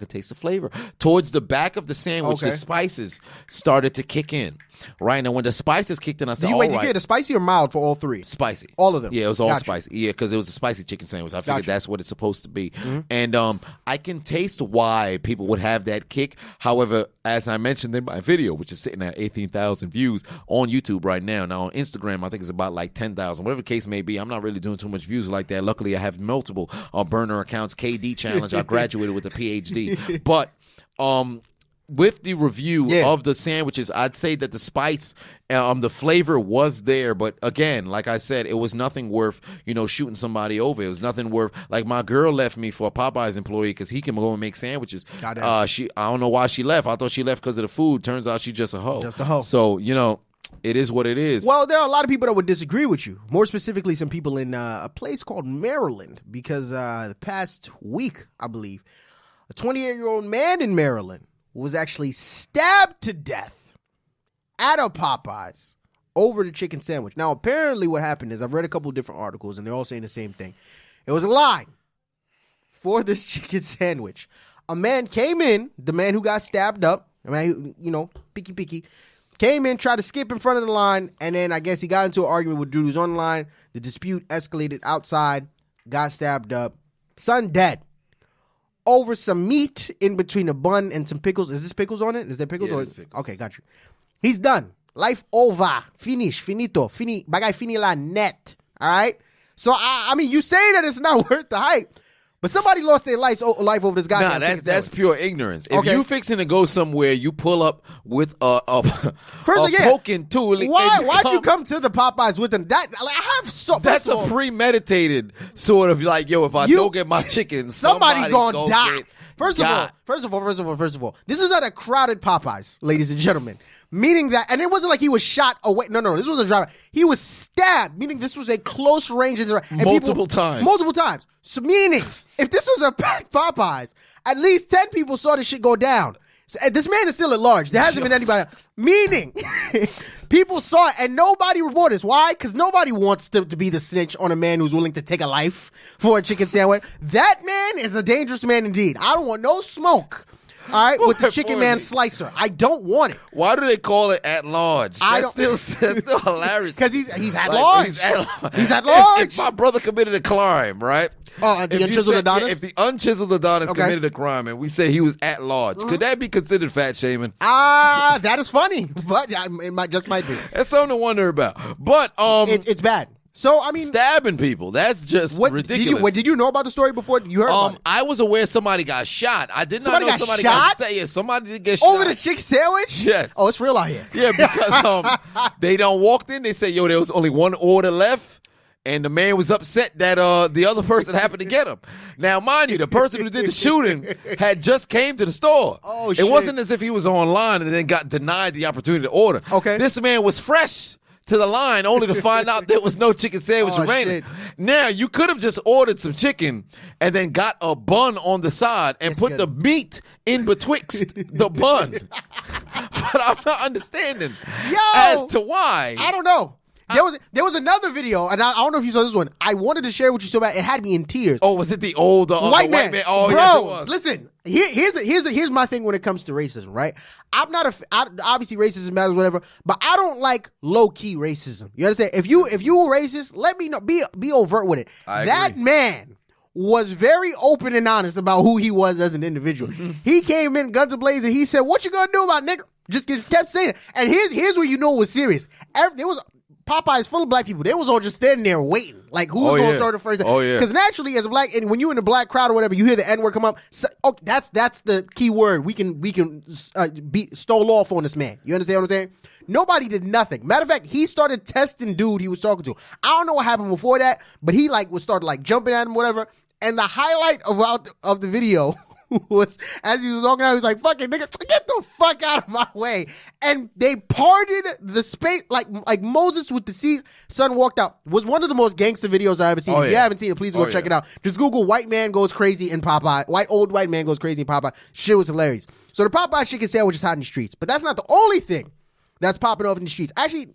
taste the flavor. Towards the back of the sandwich, the spices started to kick in. Right now, when the spices kicked in, I said, Did you get a spicy or mild for all three? Spicy. All of them? Yeah, it was all spicy. Yeah, because it was a spicy chicken sandwich. I figured that's what it's supposed to be. Mm-hmm. And I can taste why people would have that kick. However, as I mentioned in my video, which is sitting at 18,000 views on YouTube right now. Now, on Instagram, I think it's about like 10,000. Whatever the case may be, I'm not really doing too much views like that. Luckily, I have multiple burner accounts. KD Challenge, I graduated with a PhD. But with the review of the sandwiches, I'd say that the spice, the flavor was there, but again, like I said, it was nothing worth, shooting somebody over. It was nothing worth, like my girl left me for a Popeyes employee because he can go and make sandwiches. I don't know why she left. I thought she left because of the food. Turns out she's just a hoe. Just a hoe. So, it is what it is. Well, there are a lot of people that would disagree with you. More specifically, some people in a place called Maryland, because the past week, I believe, a 28-year-old man in Maryland was actually stabbed to death at a Popeyes over the chicken sandwich. Now, apparently what happened is I've read a couple of different articles, and they're all saying the same thing. It was a line for this chicken sandwich. A man came in, the man who got stabbed up, picky, came in, tried to skip in front of the line, and then I guess he got into an argument with dude who's on the line. The dispute escalated outside, got stabbed up, son dead. Over some meat in between a bun and some pickles. Is this pickles on it? Is there pickles? Yeah, or pickles. Okay, got you. He's done. Life over. Finish. Finito. Bagay fini la net. All right? So, I mean, you say that it's not worth the hype, but somebody lost their life over this guy. Nah, that's pure ignorance. If you fixing to go somewhere, you pull up with a poking tool. Why'd you come to the Popeyes with them? That's a premeditated sort of like, yo, if I don't get my chicken, somebody gonna die. First of all, this was at a crowded Popeyes, ladies and gentlemen. Meaning that, and it wasn't like he was shot away. No, this wasn't a driver. He was stabbed, meaning this was a close range. Multiple times. So meaning, if this was a packed Popeyes, at least 10 people saw this shit go down. So, this man is still at large. There hasn't been anybody else. Meaning, people saw it and nobody reported this. Why? Because nobody wants to be the snitch on a man who's willing to take a life for a chicken sandwich. That man is a dangerous man indeed. I don't want no smoke. All right, with the chicken man slicer. I don't want it. Why do they call it at large? That's still hilarious. Because he's at large. He's at large. If my brother committed a crime, right? Oh, the unchiseled Adonis? If the unchiseled Adonis committed a crime and we say he was at large, could that be considered fat shaming? That is funny, but it might be. That's something to wonder about. But it's bad. So, I mean, stabbing people, that's just ridiculous. Did you know about the story before you heard about it? I was aware somebody got shot. I did not know somebody got shot. Yeah, somebody did get over shot. The chicken sandwich? Yes. Oh, it's real out here. Yeah, because they done walked in, they said, yo, there was only one order left. And the man was upset that the other person happened to get him. Now, mind you, the person who did the shooting had just came to the store. Oh, shit. It wasn't as if he was online and then got denied the opportunity to order. Okay. This man was fresh to the line only to find out there was no chicken sandwich remaining. Shit. Now, you could have just ordered some chicken and then got a bun on the side and put the meat in betwixt the bun. But I'm not understanding as to why. I don't know. There was another video, and I don't know if you saw this one. I wanted to share with you so bad. It had me in tears. Oh, was it the old white man? Oh, bro, yes, it was. Listen. Here's my thing when it comes to racism, right? I'm not obviously racism matters, whatever, but I don't like low key racism. You understand? If you were racist, let me know. Be overt with it. That man was very open and honest about who he was as an individual. He came in guns a-blazing. He said, "What you gonna do about nigga?" Just kept saying it. And here's where you know it was serious. There was Popeyes full of black people. They was all just standing there waiting. Like, who's going to throw the first? Oh, yeah. Because naturally, as a black, and when you're in a black crowd or whatever, you hear the N-word come up. So, that's the key word. We can be stole off on this man. You understand what I'm saying? Nobody did nothing. Matter of fact, he started testing dude he was talking to. I don't know what happened before that, but he started jumping at him, whatever. And the highlight of the video was, as he was walking out, he was like, fucking nigga, get the fuck out of my way. And they parted the space like Moses with the sea. Son walked out. Was one of the most gangster videos I ever seen. If you haven't seen it, please go check it out. Just Google white man goes crazy in Popeye. Old white man goes crazy in Popeye. Shit was hilarious. So the Popeye chicken sandwich is hot in the streets. But that's not the only thing that's popping off in the streets. Actually,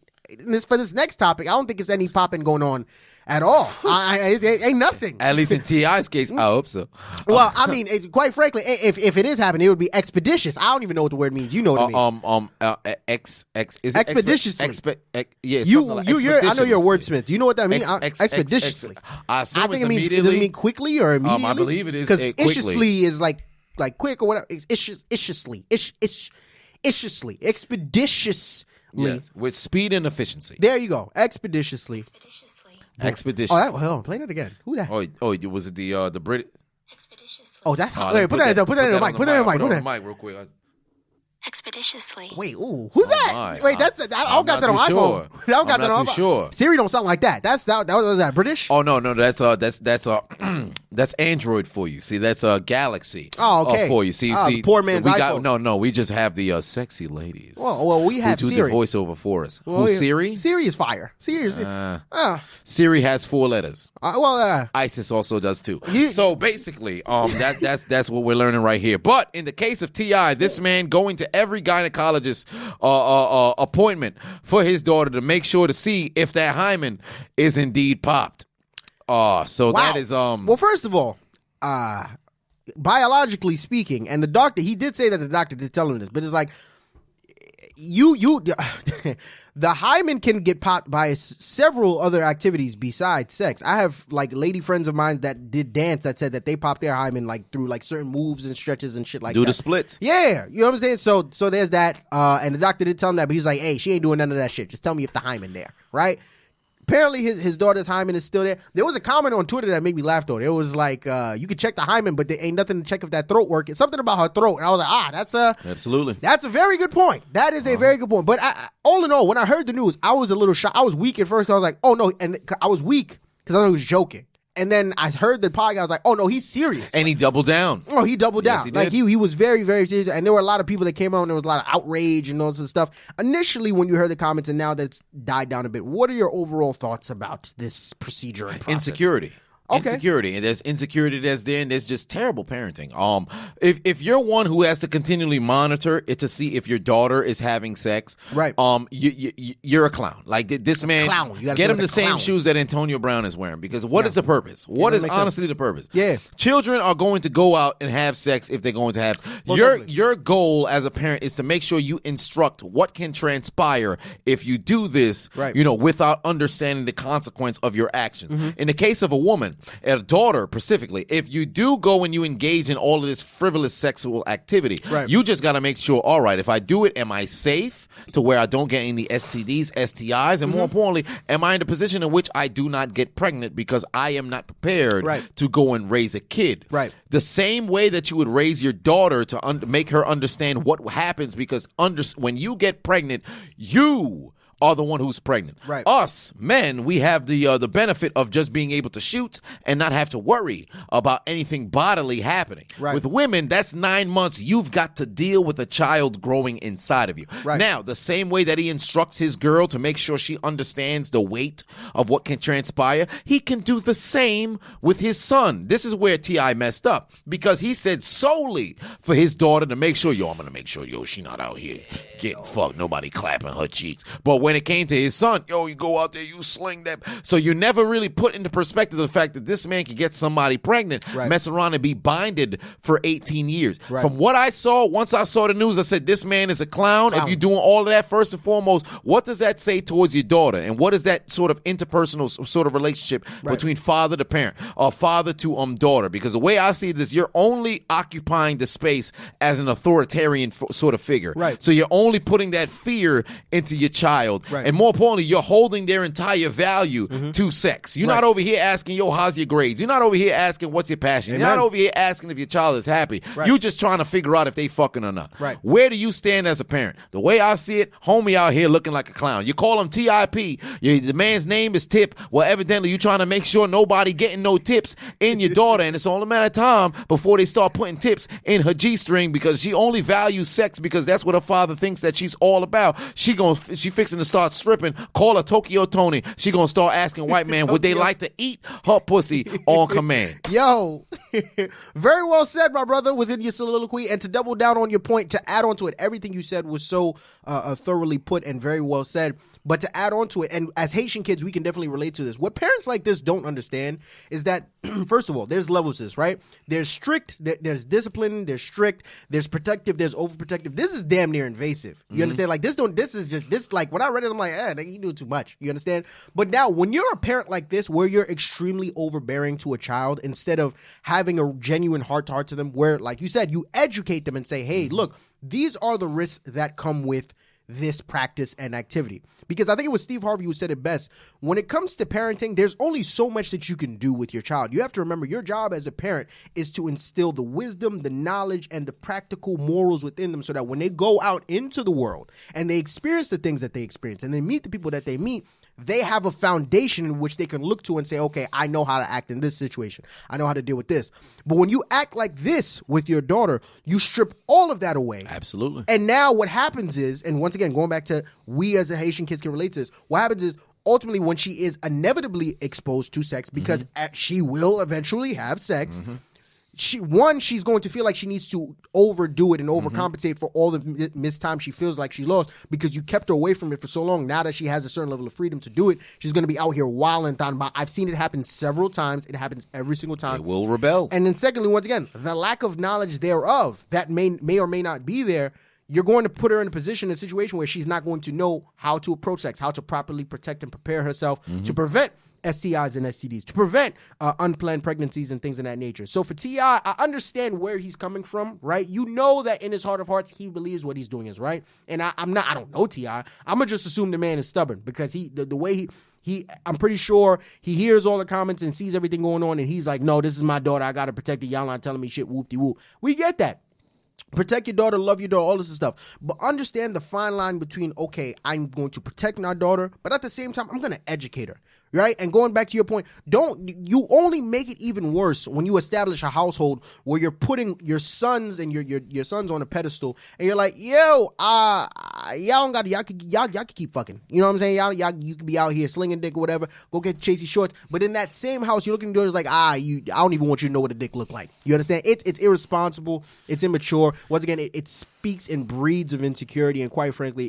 for this next topic, I don't think it's any popping going on at all. It ain't nothing. At least in T.I.'s case, I hope so. Well, I mean, quite frankly, if it is happening, it would be expeditious. I don't even know what the word means. You know what it means. Is expeditiously. Yeah, I know you're a wordsmith. Do you know what that means? Expeditiously. I assume I think it means. Does it mean quickly or immediately? I believe it is. Because itiously is like quick or whatever. Itiously. Expeditiously. Yes, with speed and efficiency. There you go. Expeditiously. Expeditiously. Oh, hold on. Play that again. Who that? Oh, was it the Brit? Expeditiously. Oh, that's hot. Wait, put that in the mic. Put that in the mic. Put it on the mic real quick. Expeditiously. Wait, who's that? My. Wait, I don't got that on iPhone. I don't got that on iPhone. Sure. Siri don't sound like that. Was that British? Oh no, that's Android for you. See, that's Galaxy. Oh, okay. For you. See, the poor man's iPhone. No, we just have the sexy ladies. Well, we have who do Siri. the voiceover for us. Who's Siri? Siri is fire. Siri has 4 letters. Well, ISIS also does too. So basically, that's what we're learning right here. But in the case of T.I., this man going to every gynecologist appointment for his daughter to make sure to see if that hymen is indeed popped. So wow. that is Well, first of all, biologically speaking, and the doctor, he did say that the doctor did tell him this, but it's like the hymen can get popped by several other activities besides sex. I have like lady friends of mine that did dance that said that they popped their hymen like through like certain moves and stretches and shit like that. Do the splits. Yeah, you know what I'm saying? So there's that, and the doctor did tell him that, but he's like, hey, she ain't doing none of that shit. Just tell me if the hymen there, right? Apparently his daughter's hymen is still there. There was a comment on Twitter that made me laugh though. It was like, you could check the hymen, but there ain't nothing to check if that throat work. It's something about her throat. And I was like, absolutely. That's a very good point. That is a very good point. But all in all, when I heard the news, I was a little shocked. I was weak at first. I was like, oh no. And I was weak because I thought he was joking. And then I heard the podcast. I was like, oh no, he's serious. And he doubled down. Oh, he doubled down. Yes, he like did. he was very, very serious. And there were a lot of people that came out and there was a lot of outrage and all sorts of stuff. Initially, when you heard the comments, and now that's died down a bit, what are your overall thoughts about this procedure and process? Insecurity. Okay. Insecurity, and there's insecurity and there's just terrible parenting. If you're one who has to continually monitor it to see if your daughter is having sex, right? You're a clown. Like this man, get him the same shoes that Antonio Brown is wearing, because what is the purpose? What is honestly the purpose? Yeah, children are going to go out and have sex if they're going to have. Your goal as a parent is to make sure you instruct what can transpire if you do this, right? Without understanding the consequence of your actions. Mm-hmm. In the case of a woman, a daughter specifically, if you do go and you engage in all of this frivolous sexual activity, you just got to make sure, all right, if I do it, am I safe to where I don't get any STDs, STIs, and more importantly, am I in a position in which I do not get pregnant because I am not prepared to go and raise a kid? Right. The same way that you would raise your daughter to make her understand what happens, because when you get pregnant, you are the one who's pregnant. Right. Us men, we have the benefit of just being able to shoot and not have to worry about anything bodily happening. Right. With women, that's 9 months. You've got to deal with a child growing inside of you. Right. Now, the same way that he instructs his girl to make sure she understands the weight of what can transpire, he can do the same with his son. This is where T.I. messed up, because he said solely for his daughter to make sure, I'm going to make sure, she not out here getting fucked, nobody clapping her cheeks. But when it came to his son, you go out there, you sling that. So you never really put into perspective the fact that this man can get somebody pregnant, mess around and be binded for 18 years. Right. From what I saw, once I saw the news, I said, this man is a clown. If you're doing all of that, first and foremost, what does that say towards your daughter? And what is that sort of interpersonal sort of relationship between father to parent or father to daughter? Because the way I see this, you're only occupying the space as an authoritarian sort of figure. Right. So you're only putting that fear into your child. child. Right. And more importantly, you're holding their entire value to sex. You're not over here asking, yo, how's your grades? You're not over here asking, what's your passion? You're not over here asking if your child is happy. Right. You're just trying to figure out if they fucking or not. Right. Where do you stand as a parent? The way I see it, homie out here looking like a clown. You call him TIP. The man's name is Tip. Well, evidently, you're trying to make sure nobody getting no tips in your daughter, and it's all a matter of time before they start putting tips in her G-string because she only values sex because that's what her father thinks that she's all about. She fixing to start stripping. Call her Tokyo Tony. She gonna start asking white man would they like to eat her pussy on command. Yo, very well said, my brother, within your soliloquy. And to double down on your point, to add on to it, everything you said was so thoroughly put and very well said. But to add on to it, and as Haitian kids, we can definitely relate to this. What parents like this don't understand is that, first of all, there's levels to this, right? There's strict, there's discipline, there's strict, there's protective, there's overprotective. This is damn near invasive. You understand? Like like when I read it, I'm like, you do too much. You understand? But now when you're a parent like this, where you're extremely overbearing to a child, instead of having a genuine heart-to-heart to them, where, like you said, you educate them and say, hey, look, these are the risks that come with this practice and activity. Because I think it was Steve Harvey who said it best. When it comes to parenting, there's only so much that you can do with your child. You have to remember your job as a parent is to instill the wisdom, the knowledge, and the practical morals within them so that when they go out into the world and they experience the things that they experience and they meet the people that they meet, they have a foundation in which they can look to and say, okay, I know how to act in this situation. I know how to deal with this. But when you act like this with your daughter, you strip all of that away. Absolutely. And now what happens is, and once again, going back to we as a Haitian kids can relate to this, what happens is ultimately when she is inevitably exposed to sex, because she will eventually have sex, she's going to feel like she needs to overdo it and overcompensate for all the missed time she feels like she lost because you kept her away from it for so long. Now that she has a certain level of freedom to do it, she's going to be out here wilding. I've seen it happen several times. It happens every single time. They will rebel. And then secondly, once again, the lack of knowledge thereof that may or may not be there, you're going to put her in a situation where she's not going to know how to approach sex, how to properly protect and prepare herself to prevent STIs and STDs, to prevent unplanned pregnancies and things of that nature. So for T.I., I understand where he's coming from, right? You know that in his heart of hearts, he believes what he's doing is right. And I don't know T.I. I'm going to just assume the man is stubborn because the way I'm pretty sure he hears all the comments and sees everything going on and he's like, no, this is my daughter. I got to protect her. Y'all not telling me shit, whoop-de-whoop. We get that. Protect your daughter, love your daughter, all this stuff. But understand the fine line between, okay, I'm going to protect my daughter, but at the same time, I'm going to educate her, right? And going back to your point, you only make it even worse when you establish a household where you're putting your sons and your sons on a pedestal, and you're like, yo, y'all could keep fucking. You know what I'm saying? Y'all you could be out here slinging dick or whatever. Go get chasey shorts. But in that same house, you're looking at doors like, I don't even want you to know what a dick look like. You understand? It's irresponsible. It's immature. Once again, it speaks and breeds of insecurity, and quite frankly,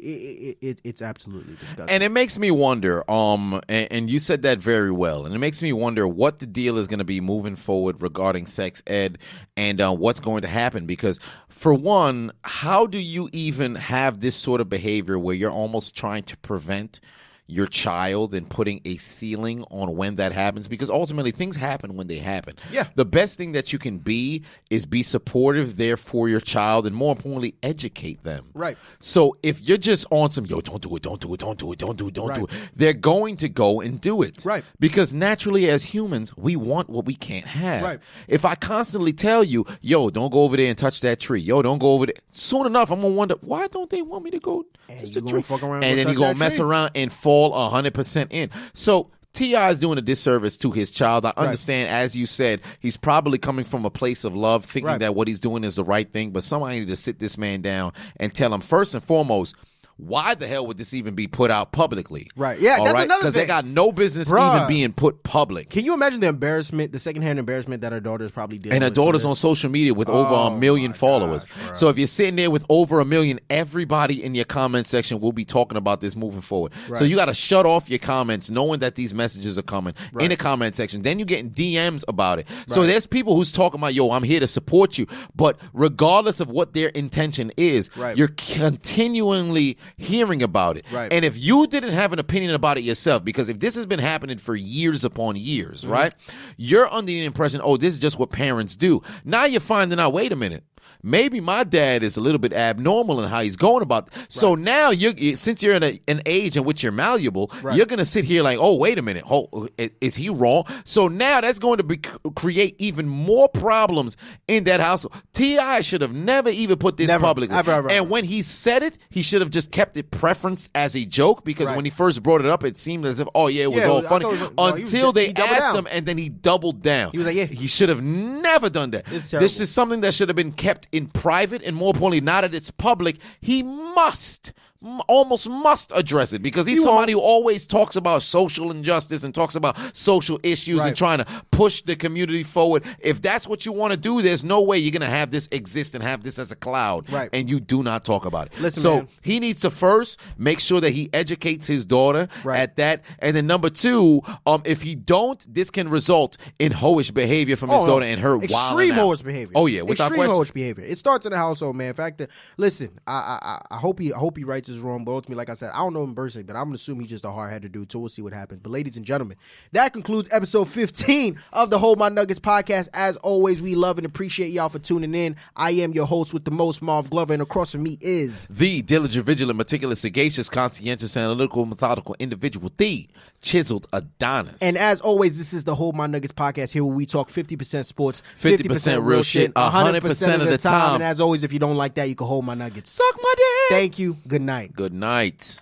it's absolutely disgusting. And it makes me wonder, and you said that very well, and it makes me wonder what the deal is going to be moving forward regarding sex ed and what's going to happen. Because for one, how do you even have this sort of behavior where you're almost trying to prevent your child and putting a ceiling on when that happens? Because ultimately things happen when they happen. Yeah. The best thing that you can be is be supportive there for your child and more importantly, educate them. Right. So if you're just on some, yo, don't do it, don't do it, don't do it, don't do it, don't do it, they're going to go and do it. Right. Because naturally as humans, we want what we can't have. Right. If I constantly tell you, yo, don't go over there and touch that tree. Yo, don't go over there. Soon enough, I'm going to wonder, why don't they want me to go touch the tree? And then you're going to mess around and fall 100% in. So T.I. is doing a disservice to his child. I understand, as you said, he's probably coming from a place of love, thinking that what he's doing is the right thing. But somebody need to sit this man down and tell him, first and foremost, why the hell would this even be put out publicly? Right. Yeah, all that's right? another thing. Because they got no business even being put public. Can you imagine the embarrassment, the secondhand embarrassment that her daughter's probably dealing with? And her daughter's on social media with over 1 million followers. Gosh, so if you're sitting there with over 1 million, everybody in your comment section will be talking about this moving forward. Right. So you got to shut off your comments knowing that these messages are coming in the comment section. Then you're getting DMs about it. So there's people who's talking about, yo, I'm here to support you. But regardless of what their intention is, you're continually hearing about it. Right. And if you didn't have an opinion about it yourself, because if this has been happening for years upon years, right, you're under the impression, oh, this is just what parents do. Now you're finding out, wait a minute, maybe my dad is a little bit abnormal in how he's going about it. Right. So now, since you're in an age in which you're malleable, right. you're going to sit here like, oh, wait a minute. Is he wrong? So now that's going to create even more problems in that household. T.I. should have never even put this publicly. Ever. And when he said it, he should have just kept it preferenced as a joke, because when he first brought it up, it seemed as if, it was all funny. Until they asked him, and then he doubled down. He was like, he should have never done that. This is something that should have been kept in private, and more importantly, now that it's public, he almost must address it, because he's somebody who always talks about social injustice and talks about social issues and trying to push the community forward. If that's what you want to do, there's no way you're going to have this exist and have this as a cloud, and you do not talk about it. Listen, so man. He needs to first make sure that he educates his daughter at that, and then number two, if he don't, this can result in hoish behavior from his daughter and her wilding out. Extreme hoish behavior. Oh yeah, without question. Extreme hoish behavior. It starts in the household, man. In fact, listen, I hope he writes his wrong, but ultimately, like I said, I don't know him personally, but I'm gonna assume he's just a hard-headed dude, so we'll see what happens. But ladies and gentlemen, that concludes episode 15 of the Hold My Nuggets podcast. As always, we love and appreciate y'all for tuning in. I am your host with the most, Marv Glover, and across from me is the diligent, vigilant, meticulous, sagacious, conscientious, analytical, methodical individual, the Chiseled Adonis. And as always, this is the Hold My Nuggets podcast, here where we talk 50% sports, 50% real shit, 100% of the time. And as always, if you don't like that, you can hold my nuggets. Suck my dick. Thank you. Good night. Good night.